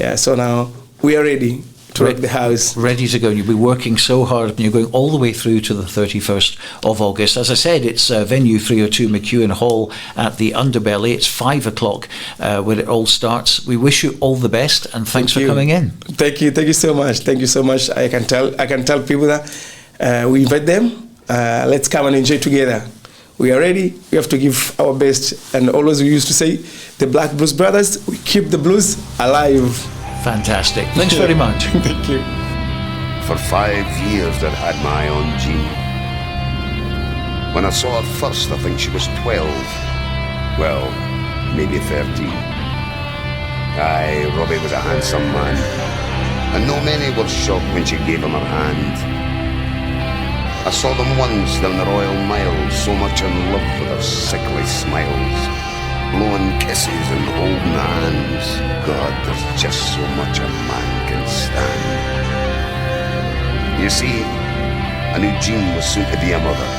Yeah, so now we are ready to wreck the house. Ready to go. You'll be working so hard and you're going all the way through to the 31st of August. As I said, it's venue 302 McEwen Hall at the Underbelly. It's 5 o'clock when it all starts. We wish you all the best and thanks for coming in. Thank you so much. I can tell people that we invite them. Let's come and enjoy together. We are ready. We have to give our best. And always we used to say, the Black Blues Brothers, we keep the blues alive. Fantastic. Thanks very much. Thank you. For 5 years I'd had my own Jean. When I saw her first, I think she was 12. Well, maybe 13. Aye, Robbie was a handsome man, and no many were shocked when she gave him her hand. I saw them once down the Royal Mile, so much in love with her sickly smiles, blowing kisses and holding hands. God, there's just so much a man can stand. You see, I knew Jean was soon to be a mother,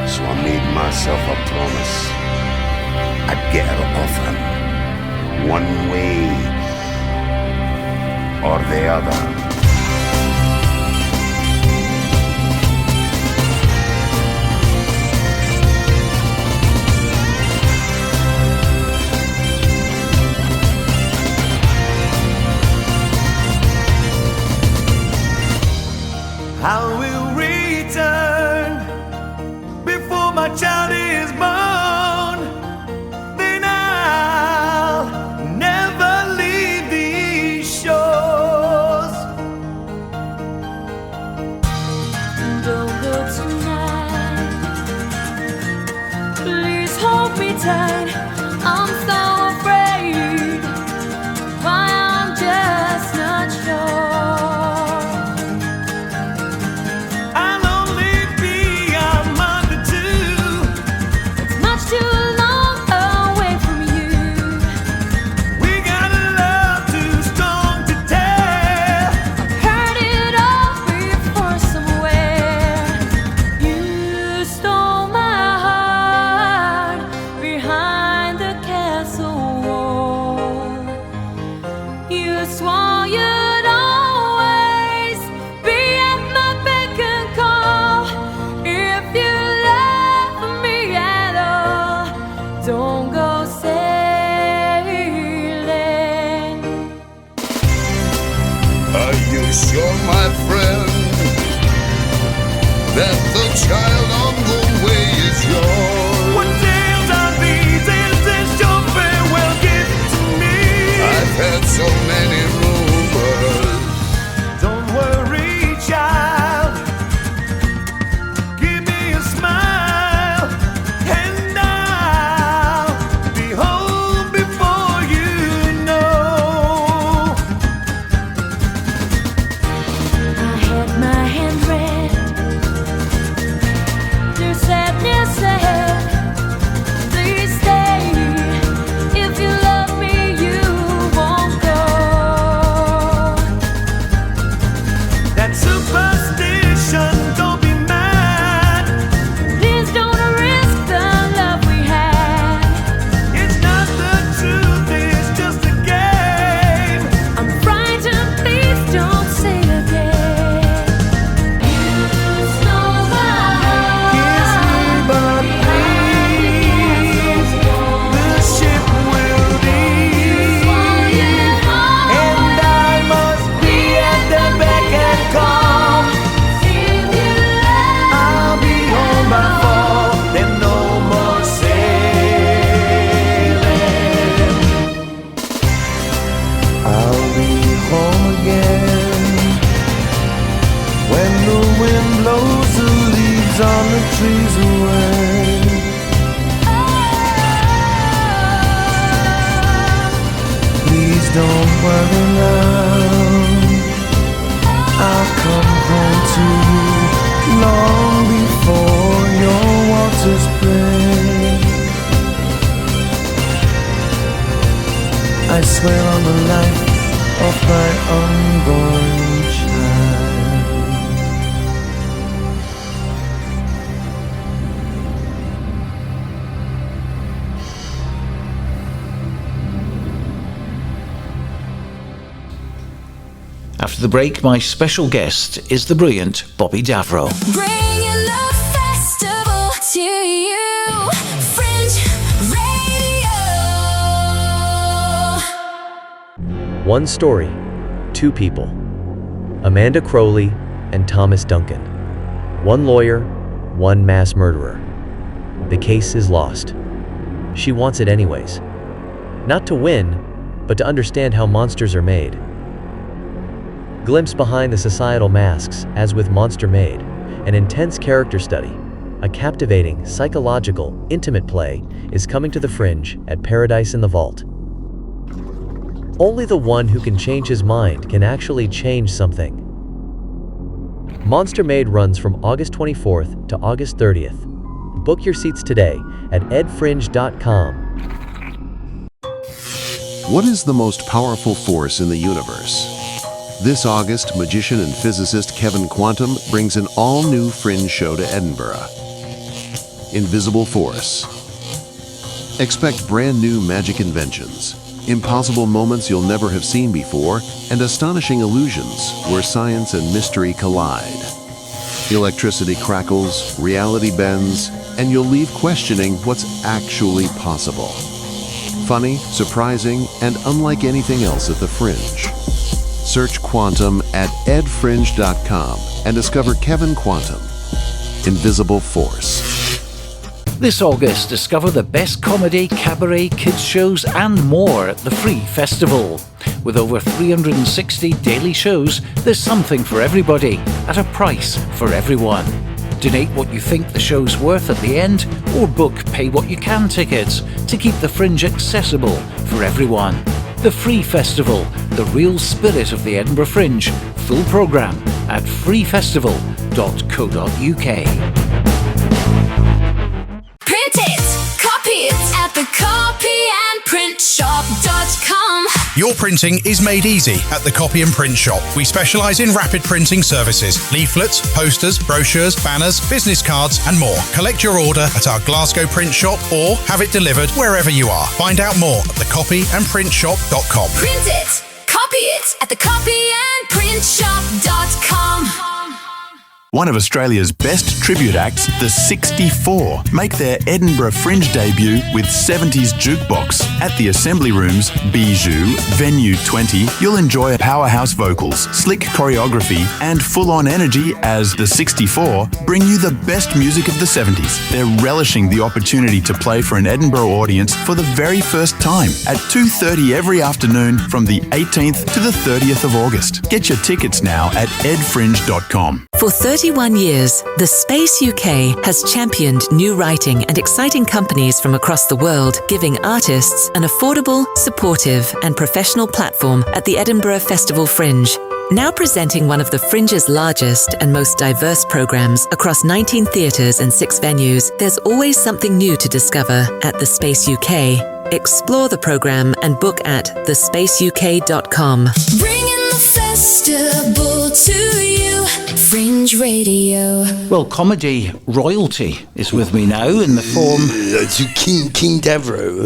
so I made myself a promise. I'd get her off him, one way or the other. I will return before my child is born. Then I'll never leave these shores. Don't go tonight. Please hold me tight. I'm so afraid. Why I'm just not sure. Child on the way is yours. What tales are these? Is this your farewell gift to me? I've heard so many rumors. Don't worry, child. Give me a smile, and I'll be leaves on the trees away. Please don't worry now, I'll come home to you long before your waters break. I swear on the life of my unborn child. After the break, my special guest is the brilliant Bobby Davro. Bringing the festival to you, Fringe Radio. One story, two people. Amanda Crowley and Thomas Duncan. One lawyer, one mass murderer. The case is lost. She wants it anyways. Not to win, but to understand how monsters are made. Glimpse behind the societal masks, as with Monster Made, an intense character study, a captivating, psychological, intimate play is coming to the Fringe at Paradise in the Vault. Only the one who can change his mind can actually change something. Monster Made runs from August 24th to August 30th. Book your seats today at edfringe.com. What is the most powerful force in the universe? This August, magician and physicist Kevin Quantum brings an all-new Fringe show to Edinburgh. Invisible Force. Expect brand new magic inventions, impossible moments you'll never have seen before, and astonishing illusions where science and mystery collide. Electricity crackles, reality bends, and you'll leave questioning what's actually possible. Funny, surprising, and unlike anything else at the Fringe. Search Quantum at edfringe.com and discover Kevin Quantum, Invisible Force. This August, discover the best comedy, cabaret, kids shows and more at the Free Festival. With over 360 daily shows, there's something for everybody at a price for everyone. Donate what you think the show's worth at the end, or book pay what you can tickets to keep the Fringe accessible for everyone. The Free Festival, the real spirit of the Edinburgh Fringe. Full programme at freefestival.co.uk. Print it, copy it at the copyandprintshop.com. Your printing is made easy at the Copy and Print Shop. We specialise in rapid printing services, leaflets, posters, brochures, banners, business cards and more. Collect your order at our Glasgow print shop or have it delivered wherever you are. Find out more at thecopyandprintshop.com. Print it, copy it at the copyandprintshop.com. One of Australia's best tribute acts, the 64, make their Edinburgh Fringe debut with 70s Jukebox. At the Assembly Rooms, Bijou, Venue 20, you'll enjoy powerhouse vocals, slick choreography, and full-on energy as the 64 bring you the best music of the 70s. They're relishing the opportunity to play for an Edinburgh audience for the very first time at 2:30 every afternoon from the 18th to the 30th of August. Get your tickets now at edfringe.com. For 31 years, The Space UK has championed new writing and exciting companies from across the world, giving artists an affordable, supportive and professional platform at the Edinburgh Festival Fringe. Now presenting one of the Fringe's largest and most diverse programmes across 19 theatres and 6 venues, there's always something new to discover at The Space UK. Explore the programme and book at thespaceuk.com. Bringing the festival to you, Fringe Radio. Well, comedy royalty is with me now in the form... King Davro.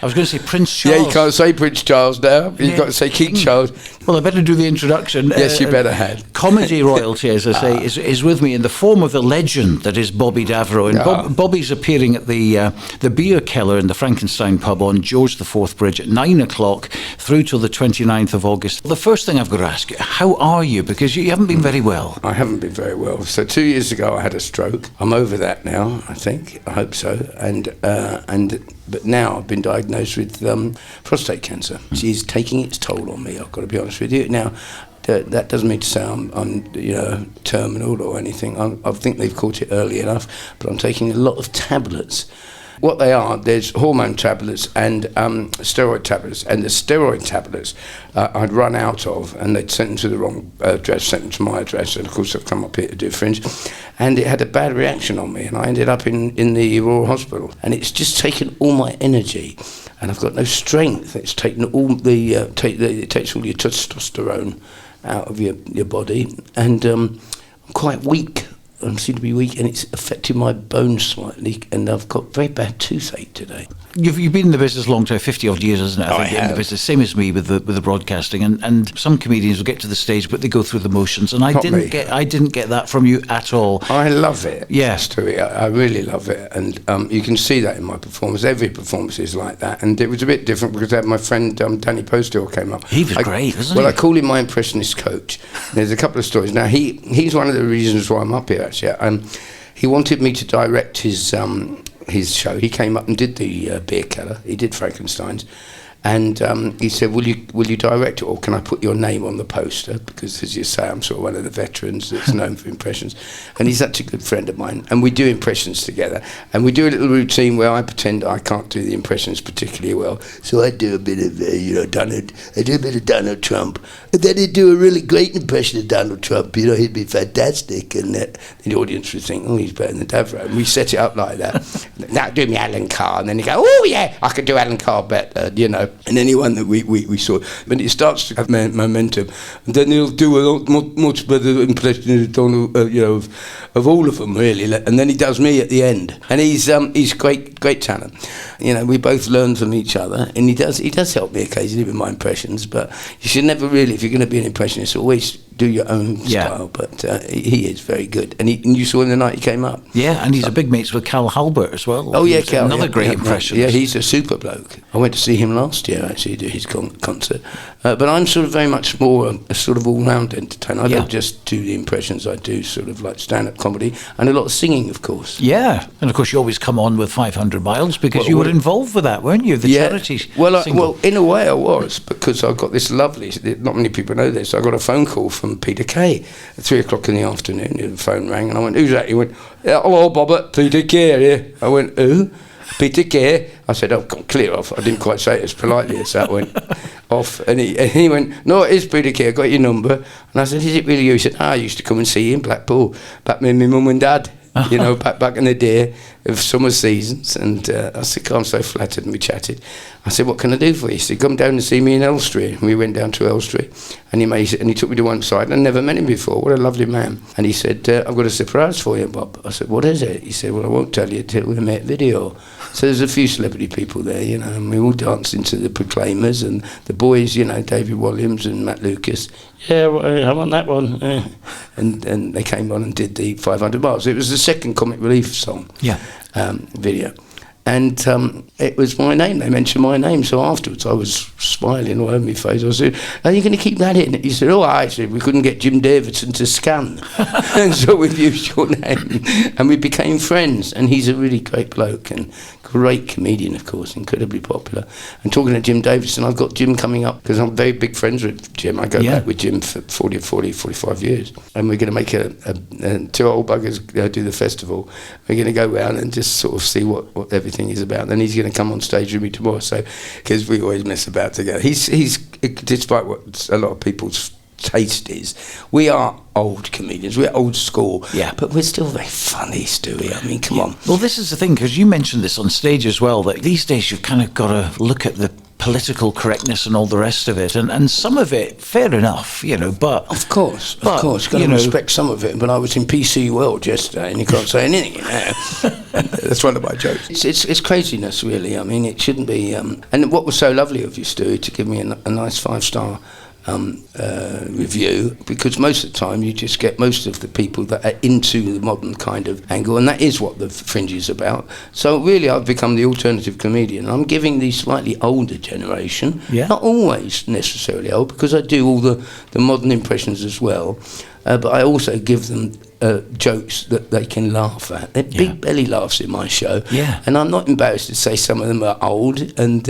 I was going to say Prince Charles. Yeah, you can't say Prince Charles now. You've got to say King Charles. Well, I better do the introduction. Yes, you better have. Comedy royalty, as I say, is with me in the form of the legend that is Bobby Davro. And Bobby's appearing at the Beer Keller in the Frankenstein pub on George IV Bridge at 9 o'clock through till the 29th of August. The first thing I've got to ask you, how are you? Because you haven't been very well. I haven't been very well. So 2 years ago I had a stroke. I'm over that now, I think. I hope so. But now I've been diagnosed with prostate cancer. It's taking its toll on me, I've got to be honest with you. Now, that doesn't mean to say I'm terminal or anything. I think they've caught it early enough, but I'm taking a lot of tablets. What they are, there's hormone tablets and steroid tablets. And the steroid tablets I'd run out of, and they'd sent them to the wrong address, sent them to my address, and of course I've come up here to do Fringe. And it had a bad reaction on me, and I ended up in the Royal Hospital. And it's just taken all my energy, and I've got no strength. It's taken all it takes all your testosterone out of your body, and I'm quite weak. I seem to be weak, and it's affected my bones slightly, and I've got very bad toothache today. You've been in the business a long time, 50 odd years, isn't it? I think in the business, same as me with the broadcasting, and some comedians will get to the stage, but they go through the motions, and I didn't get that from you at all. I love it. Yeah, Stewie, I really love it, and you can see that in my performance. Every performance is like that, and it was a bit different because I had my friend Danny Posthill came up. He was great, wasn't he? Well, I call him my impressionist coach. There's a couple of stories. Now he's one of the reasons why I'm up here actually. He wanted me to direct his show. He came up and did the Beer Keller. He did Frankenstein's, and he said, "Will you direct it, or can I put your name on the poster?" Because, as you say, I'm sort of one of the veterans that's known for impressions. And he's such a good friend of mine, and we do impressions together. And we do a little routine where I pretend I can't do the impressions particularly well, so I do a bit of Donald. I do a bit of Donald Trump, and then he'd do a really great impression of Donald Trump. He'd be fantastic, and the audience would think, "Oh, he's better than Davro." And we set it up like that. Now do me Alan Carr, and then he go, "Oh yeah, I could do Alan Carr better," And anyone that we saw, when it starts to have momentum, and then he'll do a much better impression of Donald, of all of them really. And then he does me at the end, and he's great talent. We both learn from each other, and he does help me occasionally with my impressions. But you should never really, if you're going to be an impressionist, always do your own style. But he is very good, and you saw him the night he came up. Yeah, and he's a big mates with Cal Halbert as well. Oh yeah, Cal, another great impressionist. Yeah, he's a super bloke. I went to see him last year actually, do his concert. But I'm sort of very much more a sort of all-round entertainer. I don't just do the impressions. I do sort of like stand-up comedy and a lot of singing, of course. Yeah, and of course you always come on with 500 Miles because you were involved with that, weren't you? The charity single. Well, in a way I was, because I got this lovely, not many people know this, I got a phone call from Peter Kay at 3 o'clock in the afternoon. The phone rang and I went, "Who's that?" He went, "Hello, Bobbert, Peter Kay here." I went, "Who?" "Peter Kay." I said, "Oh, clear off." I didn't quite say it as politely as that went off. And he went, "No, it is Peter Kay, I got your number." And I said, "Is it really you?" He said, "I used to come and see you in Blackpool, back with my mum and dad, back in the day of summer seasons." And I said, "I'm so flattered," and we chatted. I said, "What can I do for you?" He said, "Come down and see me in Elstree." And we went down to Elstree, and he took me to one side, and I never met him before. What a lovely man. And he said, "I've got a surprise for you, Bob." I said, "What is it?" He said, "Well, I won't tell you till we make video." So there's a few celebrity people there, and we all danced into the Proclaimers, and the boys, David Williams and Matt Lucas. "Yeah, well, I want that one." And they came on and did the 500 Miles. It was the second Comic Relief song video. And it was my name. They mentioned my name. So afterwards, I was smiling all over my face. I said, "Are you going to keep that in?" He said, "Oh, I said we couldn't get Jim Davidson to scan." And so we've used your name. And we became friends. And he's a really great bloke and great comedian, of course, incredibly popular. And talking to Jim Davidson, I've got Jim coming up because I'm very big friends with Jim. I go back with Jim for 45 years. And we're going to make two old buggers do the festival. We're going to go round and just sort of see what everything is about. Then he's going to come on stage with me tomorrow. So, because we always mess about together. He's despite what a lot of people's taste is, we are old comedians, we're old school, but we're still very funny, Stewie. I mean, come on. Well, this is the thing, because you mentioned this on stage as well, that these days you've kind of got to look at the political correctness and all the rest of it, and some of it, fair enough, but... Of course, you've got to respect some of it, but I was in PC World yesterday, and you can't say anything, That's one of my jokes. It's craziness, really. I mean, it shouldn't be... and what was so lovely of you, Stewie, to give me a nice 5-star review, because most of the time you just get most of the people that are into the modern kind of angle, and that is what the Fringe is about. So really I've become the alternative comedian. I'm giving the slightly older generation, not always necessarily old, because I do all the modern impressions as well, but I also give them jokes that they can laugh at. They're big belly laughs in my show, and I'm not embarrassed to say some of them are old, and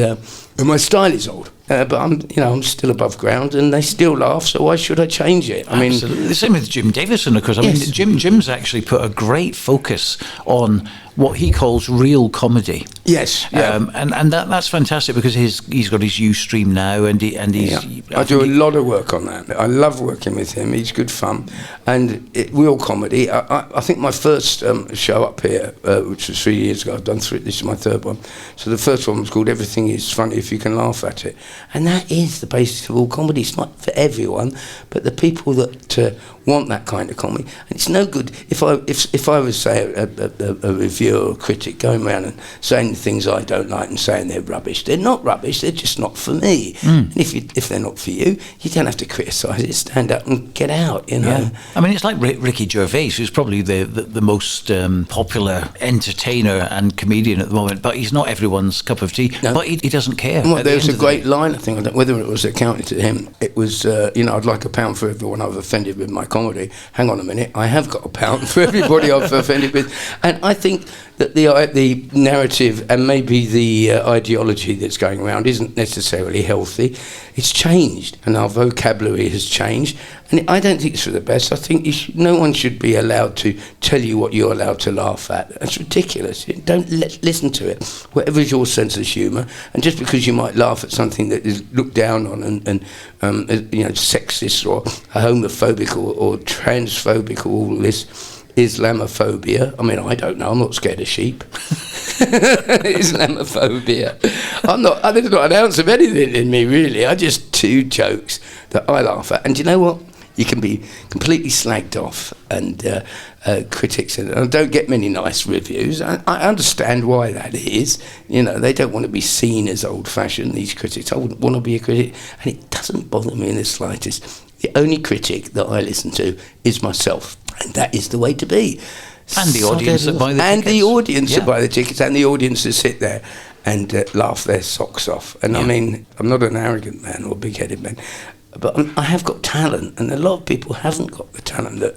my style is old. but I'm still above ground, and they still laugh. So why should I change it? I mean, Absolutely. The same with Jim Davison, of course. I Yes. mean, Jim's actually put a great focus on what he calls real comedy. Yes, yeah. And that's fantastic because he's got his Ustream now, and he's. I do a lot of work on that. I love working with him. He's good fun, and real comedy. I think my first show up here, which was 3 years ago, I've done 3. This is my third one. So the first one was called "Everything Is Funny If You Can Laugh at It," and that is the basis of all comedy. It's not for everyone, but the people that want that kind of comedy. And it's no good if I was, say, a reviewer or a critic going around and saying things I don't like and saying they're rubbish. They're not rubbish. They're just not for me. And if they're not for you, you don't have to criticise it. Stand up and get out. You know. Yeah. I mean, it's like Ricky Gervais, who's probably the most popular entertainer and comedian at the moment, but he's not everyone's cup of tea. No. But he doesn't care. Well, there was a great line, I think, I don't know whether it was accounted to him. It was, I'd like £1 for everyone I've offended with my comedy. Hang on a minute, I have got £1 for everybody I've offended with. And I think that the narrative and maybe the ideology that's going around isn't necessarily healthy. It's changed, and our vocabulary has changed. And I don't think it's for the best. I think no one should be allowed to tell you what you're allowed to laugh at. That's ridiculous. Don't listen to it. Whatever is your sense of humour, and just because you might laugh at something that is looked down on and sexist or homophobic or transphobic or all this Islamophobia. I mean, I don't know. I'm not scared of sheep. Islamophobia. There's not an ounce of anything in me, really. I just do jokes that I laugh at. And do you know what? You can be completely slagged off, and critics and don't get many nice reviews. I understand why that is. They don't want to be seen as old-fashioned, these critics. I wouldn't want to be a critic, and it doesn't bother me in the slightest. The only critic that I listen to is myself, and that is the way to be. And the audience that buy the tickets. And the audience that buy the tickets, and the audience that sit there and laugh their socks off. And I mean, I'm not an arrogant man or big-headed man, but I have got talent, and a lot of people haven't got the talent that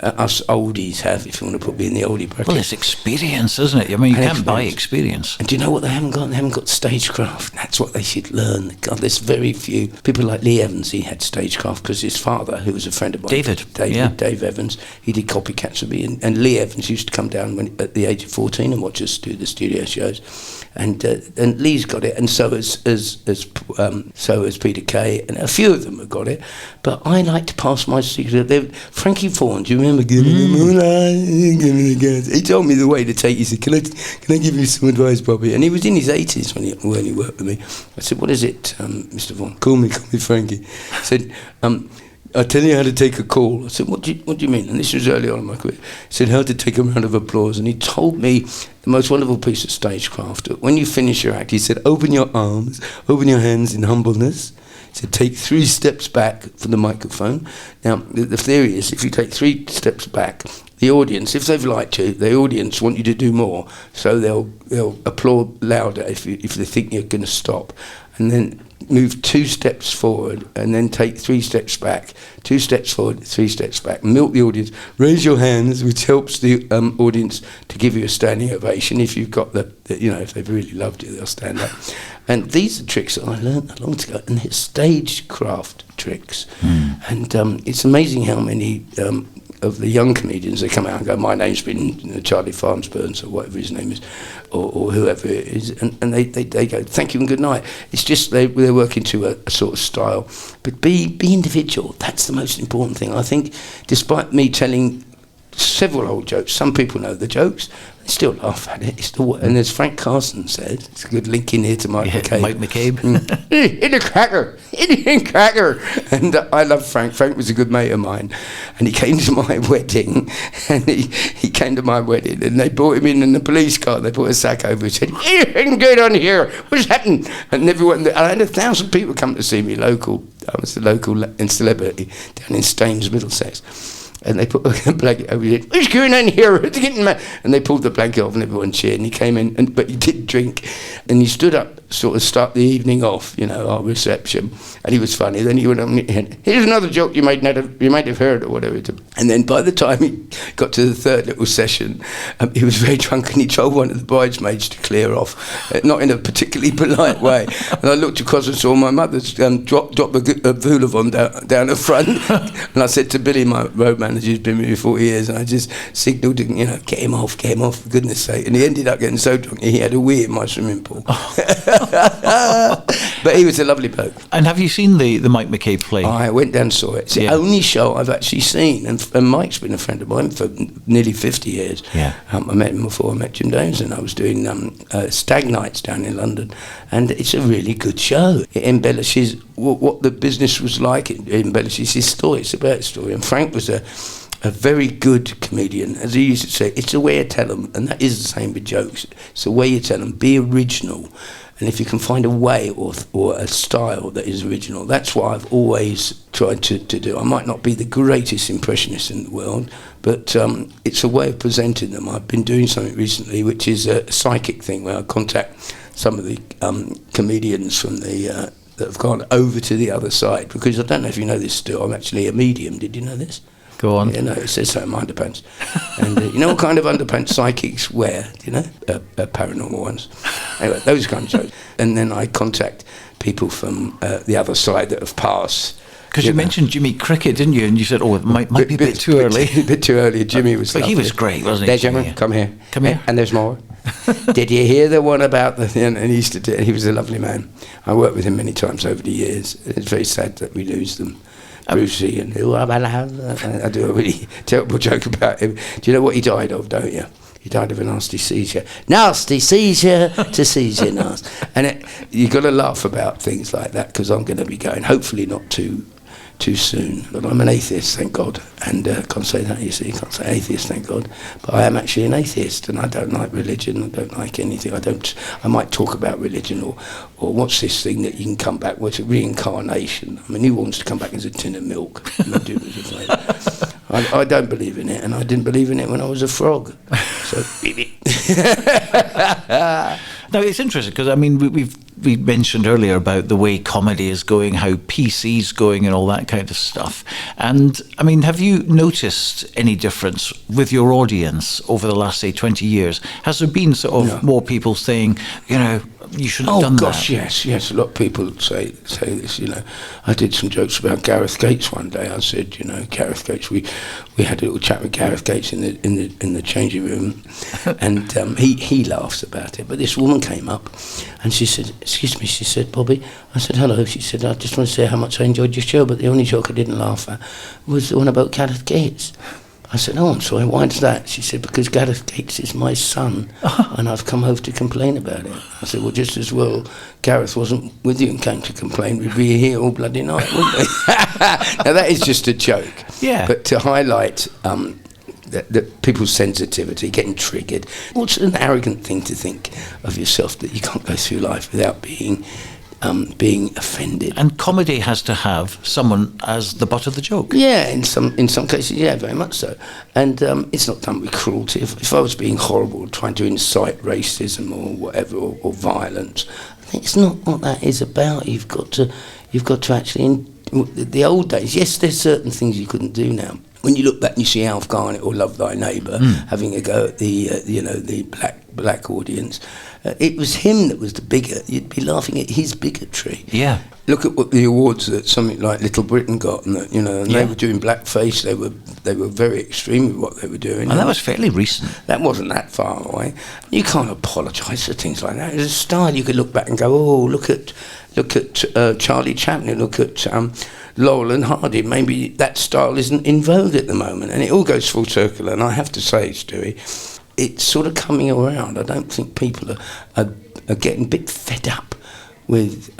us oldies have, if you want to put me in the oldie bracket. Well, it's experience, isn't it? I mean, you can't buy experience. And do you know what they haven't got? They haven't got stagecraft. That's what they should learn. God, there's very few people like Lee Evans. He had stagecraft because his father, who was a friend of mine, Dave Evans, he did Copycats with me, and Lee Evans used to come down at the age of 14 and watch us do the studio shows. And Lee's got it, and so has Peter Kay, and a few of them have got it. But I like to pass my secret. Frankie Vaughan, do you remember giving him? He told me the way to take. He said, "Can I give you some advice, Bobby?" And he was in his 80s when he worked with me. I said, "What is it, Mr. Vaughan? Call me Frankie." He said, "I'll tell you how to take a call." I said, what do you mean? And this was early on in my career. He said, "How to take a round of applause." And he told me the most wonderful piece of stagecraft. When you finish your act, he said, "Open your arms, open your hands in humbleness." He said, "Take 3 steps back from the microphone." Now, the theory is if you take 3 steps back, the audience, if they've liked you, the audience want you to do more. So they'll applaud louder if they think you're going to stop. And then move 2 steps forward, and then take 3 steps back. 2 steps forward, 3 steps back. Milk the audience. Raise your hands, which helps the audience to give you a standing ovation. If you've got if they've really loved you, they'll stand up. And these are tricks that I learned a long time ago, and they're stagecraft tricks. And it's amazing how many of the young comedians, they come out and go, "My name's been Charlie Farnsburns," or whatever his name is, or whoever it is, and they go, "Thank you and good night." It's just they're working to a sort of style. But be individual. That's the most important thing. I think, despite me telling several old jokes, some people know the jokes, they still laugh at it. And as Frank Carson said, it's a good link in here to Mike McCabe. Mike McCabe. In a cracker. And I love Frank. Frank was a good mate of mine. And he came to my wedding. And he came to my wedding. And they brought him in the police car. They put a sack over his head. "Anything good on here? What's happening?" And everyone, I had 1,000 people come to see me, local. I was the local celebrity down in Staines, Middlesex. And they put a blanket over his head. What's going on here? It's getting mad. And they pulled the blanket off and everyone cheered. And he came in, but he didn't drink. And he stood up, sort of start the evening off, our reception. And he was funny. Then he went on, here's another joke you might have heard or whatever. And then by the time he got to the third little session, he was very drunk and he told one of the bridesmaids to clear off, not in a particularly polite way. And I looked across and saw my mother's drop a Voulevon down the front. And I said to Billy, my road manager, who's been with me 40 years, and I just signalled him, get him off, for goodness sake. And he ended up getting so drunk he had a wee in my swimming pool. But he was a lovely bloke. And have you seen the Mike McKay play? I went down and saw it. It's the only show I've actually seen. And Mike's been a friend of mine for nearly 50 years. Yeah. I met him before I met Jim Davis, and I was doing Stag Nights down in London. And it's a really good show. It embellishes what the business was like. It embellishes his story. It's about his story. And Frank was a very good comedian. As he used to say, it's a way you tell them, and that is the same with jokes. It's a way you tell them. Be original. And if you can find a way or a style that is original, that's what I've always tried to do. I might not be the greatest impressionist in the world, but it's a way of presenting them. I've been doing something recently, which is a psychic thing, where I contact some of the comedians from the that have gone over to the other side. Because I don't know if you know this, Stu, I'm actually a medium. Did you know this? Go on. Yeah, no, it says so in my underpants. And you know what kind of underpants psychics wear? Do you know? Paranormal ones. Anyway, those kind of shows. And then I contact people from the other side that have passed. Because you mentioned Jimmy Cricket, didn't you? And you said, it might be a bit too early. A bit too early. Jimmy was But he was great, wasn't he? There's Jimmy, come here. Come here. And there's more. Did you hear the one about the... And he used to do, he was a lovely man. I worked with him many times over the years. It's very sad that we lose them. Brucey and I do a really terrible joke about him. Do you know what he died of, don't you? He died of a nasty seizure. Nasty seizure to seizure nasty. And you've got to laugh about things like that, because I'm going to be going, hopefully not too soon. But I'm an atheist, thank God. And can't say that, you see. Can't say atheist, thank God. But I am actually an atheist, and I don't like religion. I don't like anything. I might talk about religion or what's this thing that you can come back with, reincarnation. I mean, who wants to come back as a tin of milk? I don't believe in it, and I didn't believe in it when I was a frog. So, Now, it's interesting because, I mean, we mentioned earlier about the way comedy is going, how PC's going and all that kind of stuff. And, I mean, have you noticed any difference with your audience over the last, say, 20 years? Has there been sort of more people saying, you should have done that? Oh, gosh, yes. A lot of people say this, I did some jokes about Gareth Gates one day. I said, Gareth Gates, we had a little chat with Gareth Gates in the changing room, and he laughs about it. But this woman came up and she said, excuse me, she said, Bobby. I said, hello. She said, I just want to say how much I enjoyed your show, but the only joke I didn't laugh at was the one about Gareth Gates. I said, oh, I'm sorry, why is that? She said, because Gareth Gates is my son, and I've come home to complain about it. I said, well, just as well Gareth wasn't with you and came to complain, we'd be here all bloody night, wouldn't we? Now, that is just a joke. Yeah. But to highlight the people's sensitivity, getting triggered, what's an arrogant thing to think of yourself, that you can't go through life without being offended. And comedy has to have someone as the butt of the joke. Yeah, in some cases, yeah, very much so. And it's not done with cruelty. If I was being horrible, trying to incite racism or whatever, or violence, I think it's not what that is about. You've got to actually, in the old days, yes, there's certain things you couldn't do now. When you look back and you see Alf Garnett or Love Thy Neighbour having a go at the black audience, it was him that was the bigot. You'd be laughing at his bigotry. Yeah. Look at what the awards that something like Little Britain got, and they were doing blackface. They were very extreme with what they were doing. And that was fairly recent. That wasn't that far away. You can't apologise for things like that. It's a style you could look back and go, oh, look at Charlie Chaplin. Look at Laurel and Hardy. Maybe that style isn't in vogue at the moment, and it all goes full circle. And I have to say, Stewie, it's sort of coming around. I don't think people are getting a bit fed up with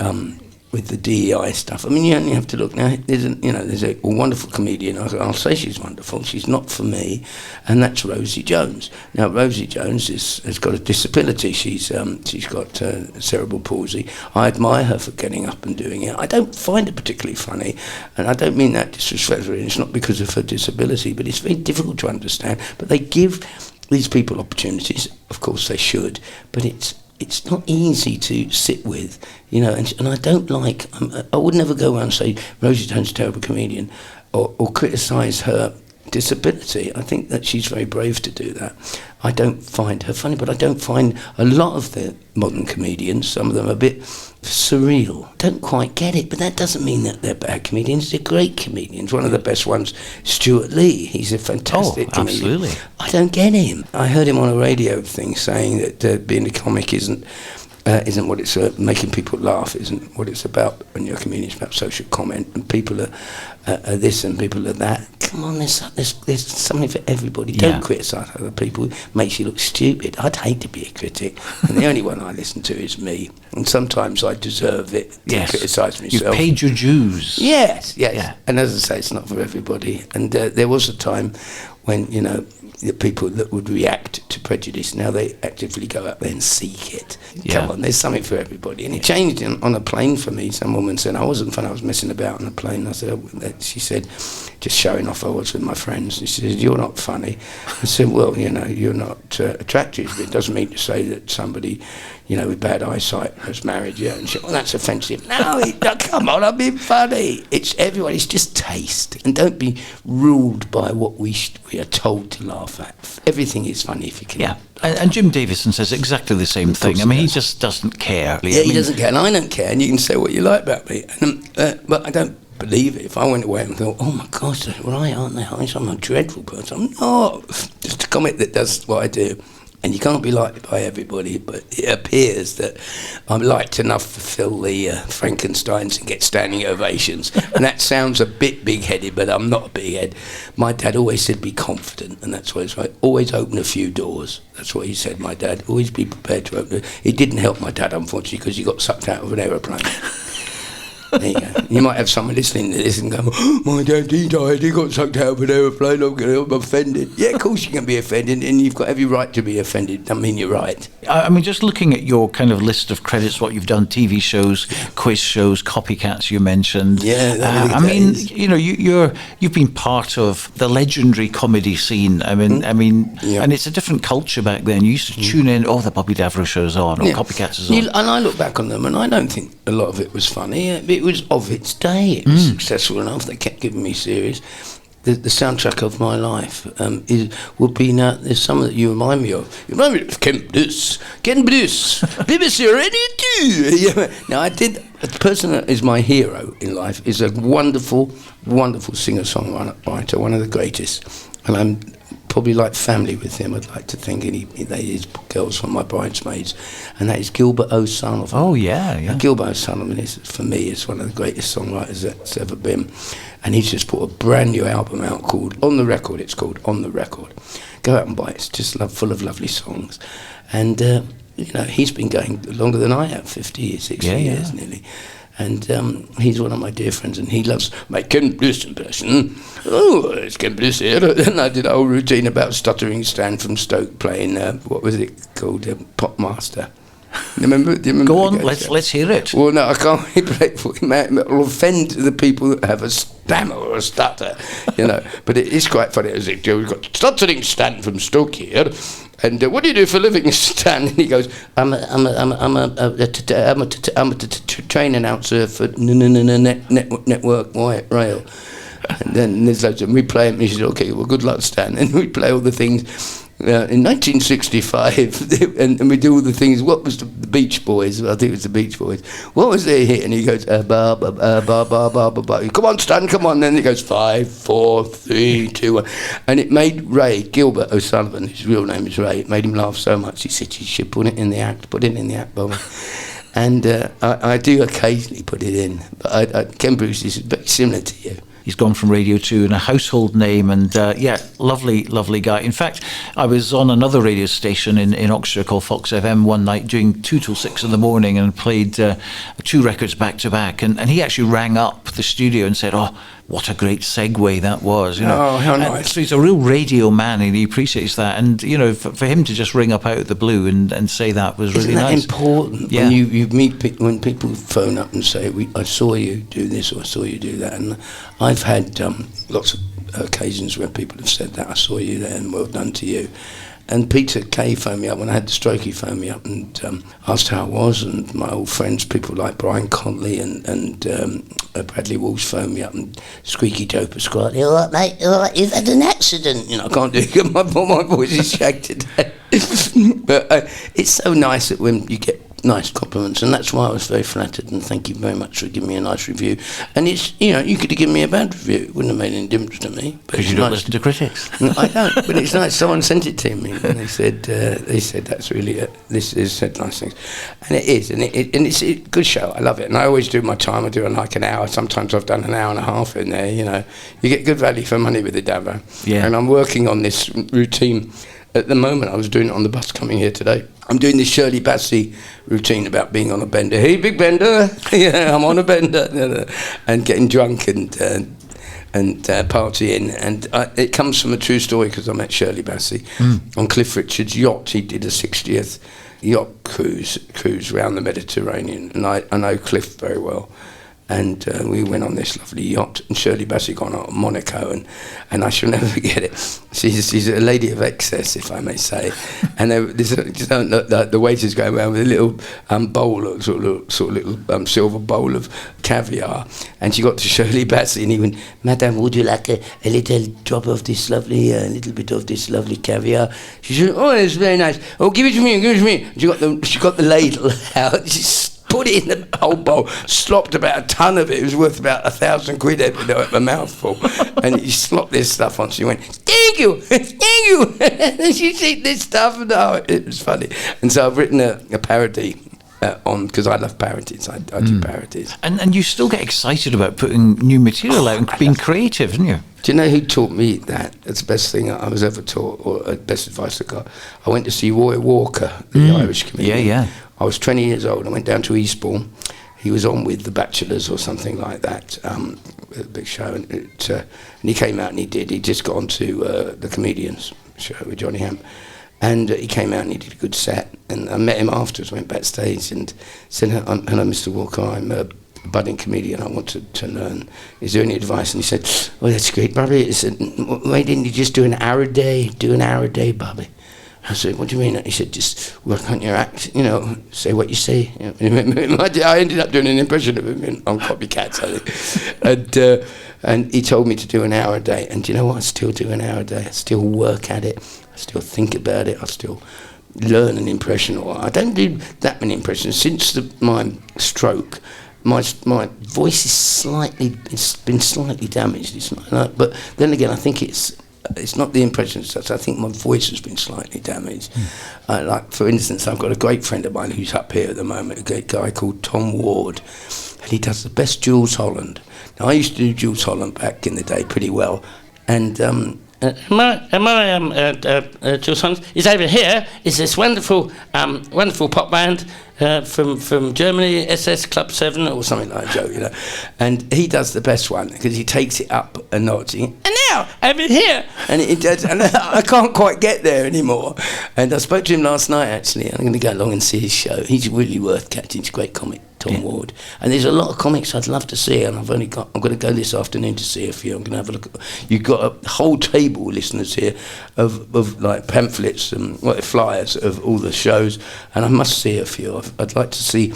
with the DEI stuff. I mean, you only have to look now. There's a wonderful comedian. I'll say she's wonderful. She's not for me, and that's Rosie Jones. Now, Rosie Jones has got a disability. She's got cerebral palsy. I admire her for getting up and doing it. I don't find it particularly funny, and I don't mean that disrespectfully. It's not because of her disability, but it's very difficult to understand. But they give these people opportunities. Of course, they should, but it's not easy to sit with, and I don't like, I would never go around and say Rosie Jones is a terrible comedian or criticise her disability. I think that she's very brave to do that. I don't find her funny, but I don't find a lot of the modern comedians, some of them a bit surreal. Don't quite get it, but that doesn't mean that they're bad comedians. They're great comedians. One of the best ones, Stuart Lee. He's a fantastic comedian. Absolutely. I don't get him. I heard him on a radio thing saying that being a comic isn't what it's making people laugh, isn't what it's about when you're a comedian. It's about social comment, and people are this and people are that. Come on, there's something for everybody. Don't criticise other people. It makes you look stupid. I'd hate to be a critic, and the only one I listen to is me. And sometimes I deserve it to criticise myself. You've paid your dues. Yes. Yeah. And as I say, it's not for everybody. And there was a time when, the people that would react to prejudice, now they actively go out there and seek it. Come on, there's something for everybody. And it changed on a plane for me. Some woman said, I wasn't fun, I was messing about on a plane. I said, she said, just showing off I was with my friends. She said, you're not funny. I said, well, you're not attractive. It doesn't mean to say that somebody, with bad eyesight has married you. And she said, well, that's offensive. No, come on, I'm being funny. It's everyone, it's just taste. And don't be ruled by what we are told to laugh at. Everything is funny if you can. Yeah, and Jim Davison says exactly the same thing. I mean, he just doesn't care. Yeah, he doesn't care, and I don't care, and you can say what you like about me. But I don't believe it. If I went away and thought, oh my gosh, they're right, aren't they? I'm a dreadful person. I'm not. Just a comic that does what I do. And you can't be liked by everybody, but it appears that I'm liked enough to fill the Frankensteins and get standing ovations. And that sounds a bit big-headed, but I'm not a big-head. My dad always said, be confident, and that's what it's right. Always open a few doors. That's what he said, my dad. Always be prepared to open it. It didn't help my dad, unfortunately, because he got sucked out of an aeroplane. There you go. You might have someone listening to this and go, oh, my dad, he died, he got sucked out of an aeroplane, I'm offended. Yeah, of course you can be offended, and you've got every right to be offended. I mean, you're right. I mean, just looking at your kind of list of credits, what you've done, TV shows, quiz shows, copycats you mentioned. Yeah, I mean, you've been part of the legendary comedy scene. I mean, and it's a different culture back then. You used to tune in, the Bobby Davro show's on, or Copycats is on. And I look back on them, and I don't think a lot of it was funny. It was of its day. It was successful enough. They kept giving me series. The soundtrack of my life would be now. There's some that you remind me of. You remind me of Ken Bruce, BBC Radio 2. Now I did. The person that is my hero in life is a wonderful, wonderful singer-songwriter, one of the greatest, and I'm probably like family with him. I'd like to think, and his girls from my bridesmaids, and that is Gilbert O'Sullivan. Oh yeah. Now, Gilbert O'Sullivan is, for me, is one of the greatest songwriters that's ever been, and he's just put a brand new album out called On the Record. It's called On the Record. Go out and buy it. It's just full of lovely songs, and he's been going longer than I have, 50 years, 60 years nearly. And he's one of my dear friends, and he loves my Ken Bruce impression. Oh, it's Ken Bruce here. And I did a whole routine about stuttering Stan from Stoke playing, what was it called, Pop Master. Do you remember? Go on, let's hear it. Well, no, I can't play it for him. It will offend the people that have a stammer or a stutter, But it is quite funny. As we've got stuttering Stan from Stoke here. And what do you do for a living, Stan? And he goes, I'm a train announcer for Network White Rail. And then there's loads of them. We play it, and he says, okay, well, good luck, Stan. And we play all the things. In 1965, and we do all the things. What was the Beach Boys? I think it was the Beach Boys. What was their hit? And he goes, ba ba ba ba ba ba ba. Come on, Stan, come on. Then he goes 5, 4, 3, 2, 1, and it made Ray Gilbert O'Sullivan. His real name is Ray. It made him laugh so much. He said, "You should put it in the act. Put it in the act, Bobby." And I do occasionally put it in. But Ken Bruce is very similar to you. He's gone from Radio 2 and a household name, and lovely guy. In fact, I was on another radio station in Oxford called Fox FM one night doing 2 till 6 in the morning and played 2 records back to back, and he actually rang up the studio and said, "Oh, what a great segue that was." Oh, how nice. So he's a real radio man, and he appreciates that. And, for him to just ring up out of the blue and say that was really nice. Isn't that important? Yeah. When you meet people, when people phone up and say, I saw you do this or I saw you do that. And I've had lots of occasions where people have said that, I saw you there and well done to you. And Peter Kay phoned me up when I had the stroke. He phoned me up and asked how it was. And my old friends, people like Brian Conley and Bradley Walsh, phoned me up, and Squeaky Joe Pasquale, "You all right, mate? You all right? You've had an accident." I can't do it. My voice is shagged today. But it's so nice that when you get nice compliments, and that's why I was very flattered, and thank you very much for giving me a nice review. And it's, you could have given me a bad review, it wouldn't have made any difference to me. Because you don't listen to critics. I don't, but it's nice. Someone sent it to me, and they said that's really this is said nice things, and it is, and it's a good show. I love it, and I always do my time. I do it like an hour. Sometimes I've done an hour and a half in there. You get good value for money with the Davro. Yeah. And I'm working on this routine. At the moment, I was doing it on the bus coming here today. I'm doing this Shirley Bassey routine about being on a bender. Hey, big bender! Yeah, I'm on a bender. And getting drunk and partying. And it comes from a true story, because I met Shirley Bassey on Cliff Richard's yacht. He did a 60th yacht cruise around the Mediterranean. And I know Cliff very well. And we went on this lovely yacht, and Shirley Bassey gone out of Monaco, and I shall never forget it. She's a lady of excess, if I may say. And the waiter's going around with a little bowl, sort of little silver bowl of caviar, and she got to Shirley Bassey, and he went, "Madame, would you like a little drop of this lovely, little bit of this lovely caviar?" She said, "Oh, it's very nice. Oh, give it to me, give it to me." And she got the ladle out. She put it in the whole bowl, slopped about a ton of it. It was worth about 1,000 quid a mouthful. And he slopped this stuff on. She went, "Thank you, thank you." She eat this stuff. And it was funny. And so I've written a parody on, because I love parodies. I do parodies. And you still get excited about putting new material out and being creative, don't you? Do you know who taught me that? It's the best thing I was ever taught, or best advice I got. I went to see Roy Walker, the Irish comedian. Yeah. I was 20 years old. I went down to Eastbourne. He was on with The Bachelors or something like that, a big show. And he came out and he just got onto the Comedians show with Johnny Hamp. And he came out and he did a good set. And I met him afterwards, went backstage and said, "Hello, Mr. Walker, I'm a budding comedian. I want to learn. Is there any advice?" And he said, "Oh, that's great, Bobby." He said, "Why didn't you just do an hour a day? Do an hour a day, Bobby." I said, "What do you mean?" He said, "Just work on your act, say what you say." I ended up doing an impression of him on Copycats, I think. And he told me to do an hour a day. And do you know what? I still do an hour a day. I still work at it. I still think about it. I still learn an impression. Or I don't do that many impressions. Since my stroke, my voice it's been slightly damaged. It's not, but then again, I think it's not the impressions. I think my voice has been slightly damaged. Like, for instance, I've got a great friend of mine who's up here at the moment, a great guy called Tom Ward, and he does the best Jules Holland. Now, I used to do Jules Holland back in the day pretty well, and Jules Holland is over here. Is this wonderful pop band from Germany, SS Club 7 or something like that, and he does the best one because he takes it up a notch. And now over here, and it does, and I can't quite get there anymore. And I spoke to him last night actually. I'm going to go along and see his show. He's really worth catching. He's a great comic. Tom Ward. And there's a lot of comics I'd love to see, and I'm going to go this afternoon to see a few. I'm going to have a look at. You've got a whole table, listeners, here of like pamphlets and flyers of all the shows, and I must see a few. I'd like to see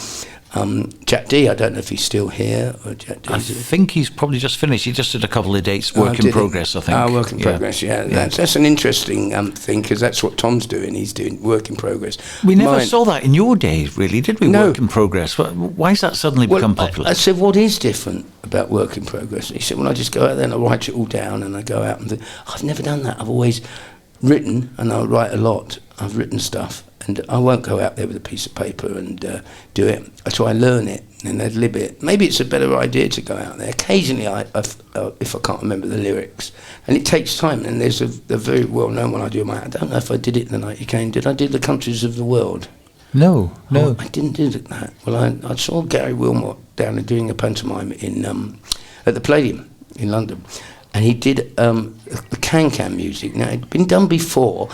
Jack D. I don't know if he's still here. Or Jack D. I think he's probably just finished. He just did a couple of dates, work in progress, I think. Work in progress, yeah. That's an interesting thing, because that's what Tom's doing. He's doing work in progress. We never saw that in your day, really, did we? No. Work in progress. Why has that suddenly become popular? I said, what is different about work in progress? He said, well, I just go out there and I write it all down, and I go out and think, I've never done that. I've always written, and I write a lot. I've written stuff, and I won't go out there with a piece of paper and do it. I try and learn it and then live it. Maybe it's a better idea to go out there. Occasionally, if I can't remember the lyrics, and it takes time. And there's a very well-known one I do. I don't know if I did it the night you came. Did I do the countries of the world? No. Oh, I didn't do that. Well, I saw Gary Wilmot down there doing a pantomime in at the Palladium in London, and he did the can-can music. Now, it'd been done before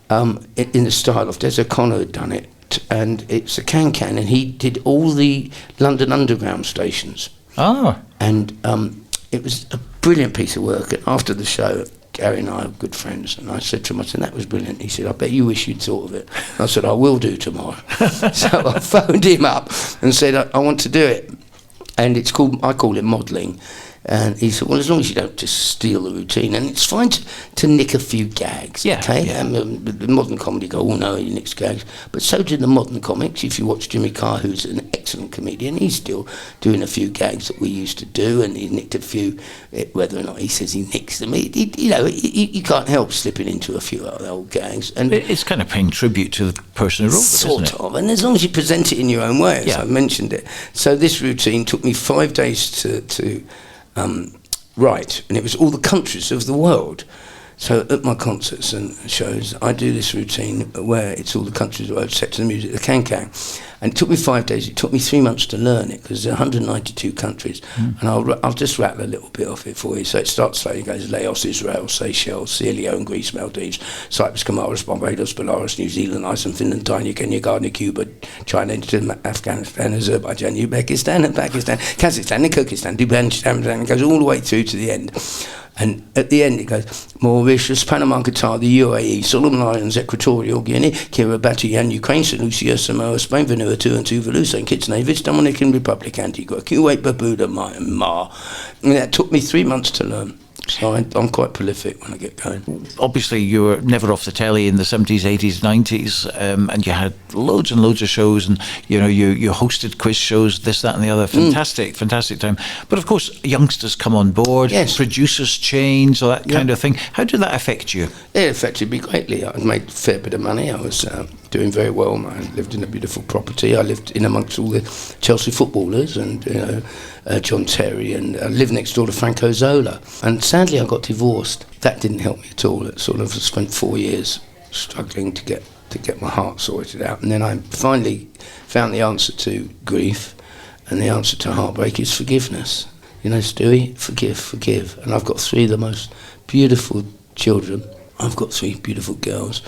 in the style of Des O'Connor had done it, and it's a can-can, and he did all the London Underground stations. Ah. And it was a brilliant piece of work. And after the show, Gary and I are good friends, and I said to him, that was brilliant. He said, I bet you wish you'd thought of it. And I said, I will do tomorrow. So I phoned him up and said, I want to do it. And I call it modelling. And he said, well, as long as you don't just steal the routine, and it's fine to nick a few gags, okay? Yeah. And the modern comedy go, oh no, he nicks gags. But so did the modern comics. If you watch Jimmy Carr, who's an excellent comedian, he's still doing a few gags that we used to do, and he nicked a few, whether or not he says he nicks them. You can't help slipping into a few old gags. And it's kind of paying tribute to the person who wrote it, sort of, and as long as you present it in your own way, as I mentioned it. So this routine took me 5 days to write, and it was all the countries of the world. So at my concerts and shows, I do this routine where it's all the countries of the world set to the music, the can-can. And it took me 5 days. It took me 3 months to learn it because there are 192 countries. And I'll just rattle a little bit off it for you. So it starts slowly. It goes Laos, Israel, Seychelles, Sierra Leone, Greece, Maldives, Cyprus, Comoros, Barbados, Belarus, New Zealand, Iceland, Finland, Taiwan, Kenya, Ghana, Cuba, China, Afghanistan, Azerbaijan, Uzbekistan, and Pakistan, Kazakhstan, and Kyrgyzstan, Dubai, it goes all the way through to the end. And at the end it goes Mauritius, Panama, Qatar, the UAE, Solomon Islands, Equatorial Guinea, Kiribati, Yan, Ukraine, St. Lucia, Samoa, Spain, Vanuatu, and Tuvalu, St. Kitts, Nevis, Dominican Republic, Antigua, Kuwait, Barbuda, Myanmar. And that took me 3 months to learn. So I'm quite prolific when I get going. Obviously, you were never off the telly in the 70s, 80s, 90s, and you had loads and loads of shows, and you hosted quiz shows, this, that, and the other. Fantastic time. But of course, youngsters come on board, producers change, all that kind of thing. How did that affect you? It affected me greatly. I made a fair bit of money. I was doing very well. I lived in a beautiful property. I lived in amongst all the Chelsea footballers, and John Terry, and I lived next door to Franco Zola. And sadly, I got divorced. That didn't help me at all. It sort of spent 4 years struggling to get my heart sorted out. And then I finally found the answer to grief, and the answer to heartbreak is forgiveness. Stewie, forgive. And I've got 3 of the most beautiful children. I've got 3 beautiful girls,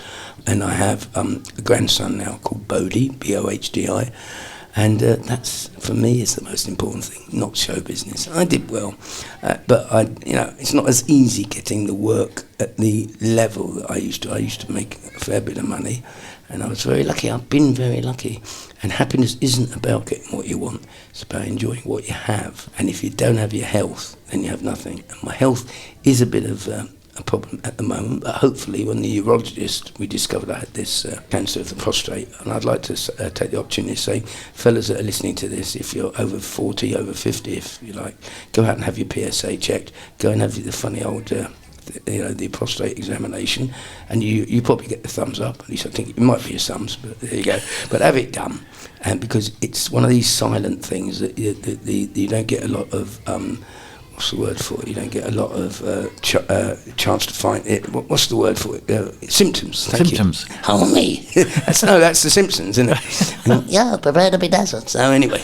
and I have a grandson now called Bodhi, Bohdi. And that's, for me, is the most important thing, not show business. I did well, but it's not as easy getting the work at the level that I used to. I used to make a fair bit of money, and I was very lucky. I've been very lucky. And happiness isn't about getting what you want. It's about enjoying what you have. And if you don't have your health, then you have nothing. And my health is a bit of a problem at the moment, but hopefully when the urologist, we discovered I had this cancer of the prostate, and I'd like to take the opportunity to say, fellas that are listening to this, if you're over 40, over 50, if you like, go out and have your PSA checked, go and have the funny old the prostate examination, and you probably get the thumbs up. At least I think it might be a thumbs, but there you go. But have it done, and because it's one of these silent things that you don't get a lot of what's the word for it? You don't get a lot of chance to find it. What's the word for it? Symptoms. Thank Symptoms. You. Oh, me. That's the Simpsons, isn't it? Yeah, prepare to be dazzled. So anyway,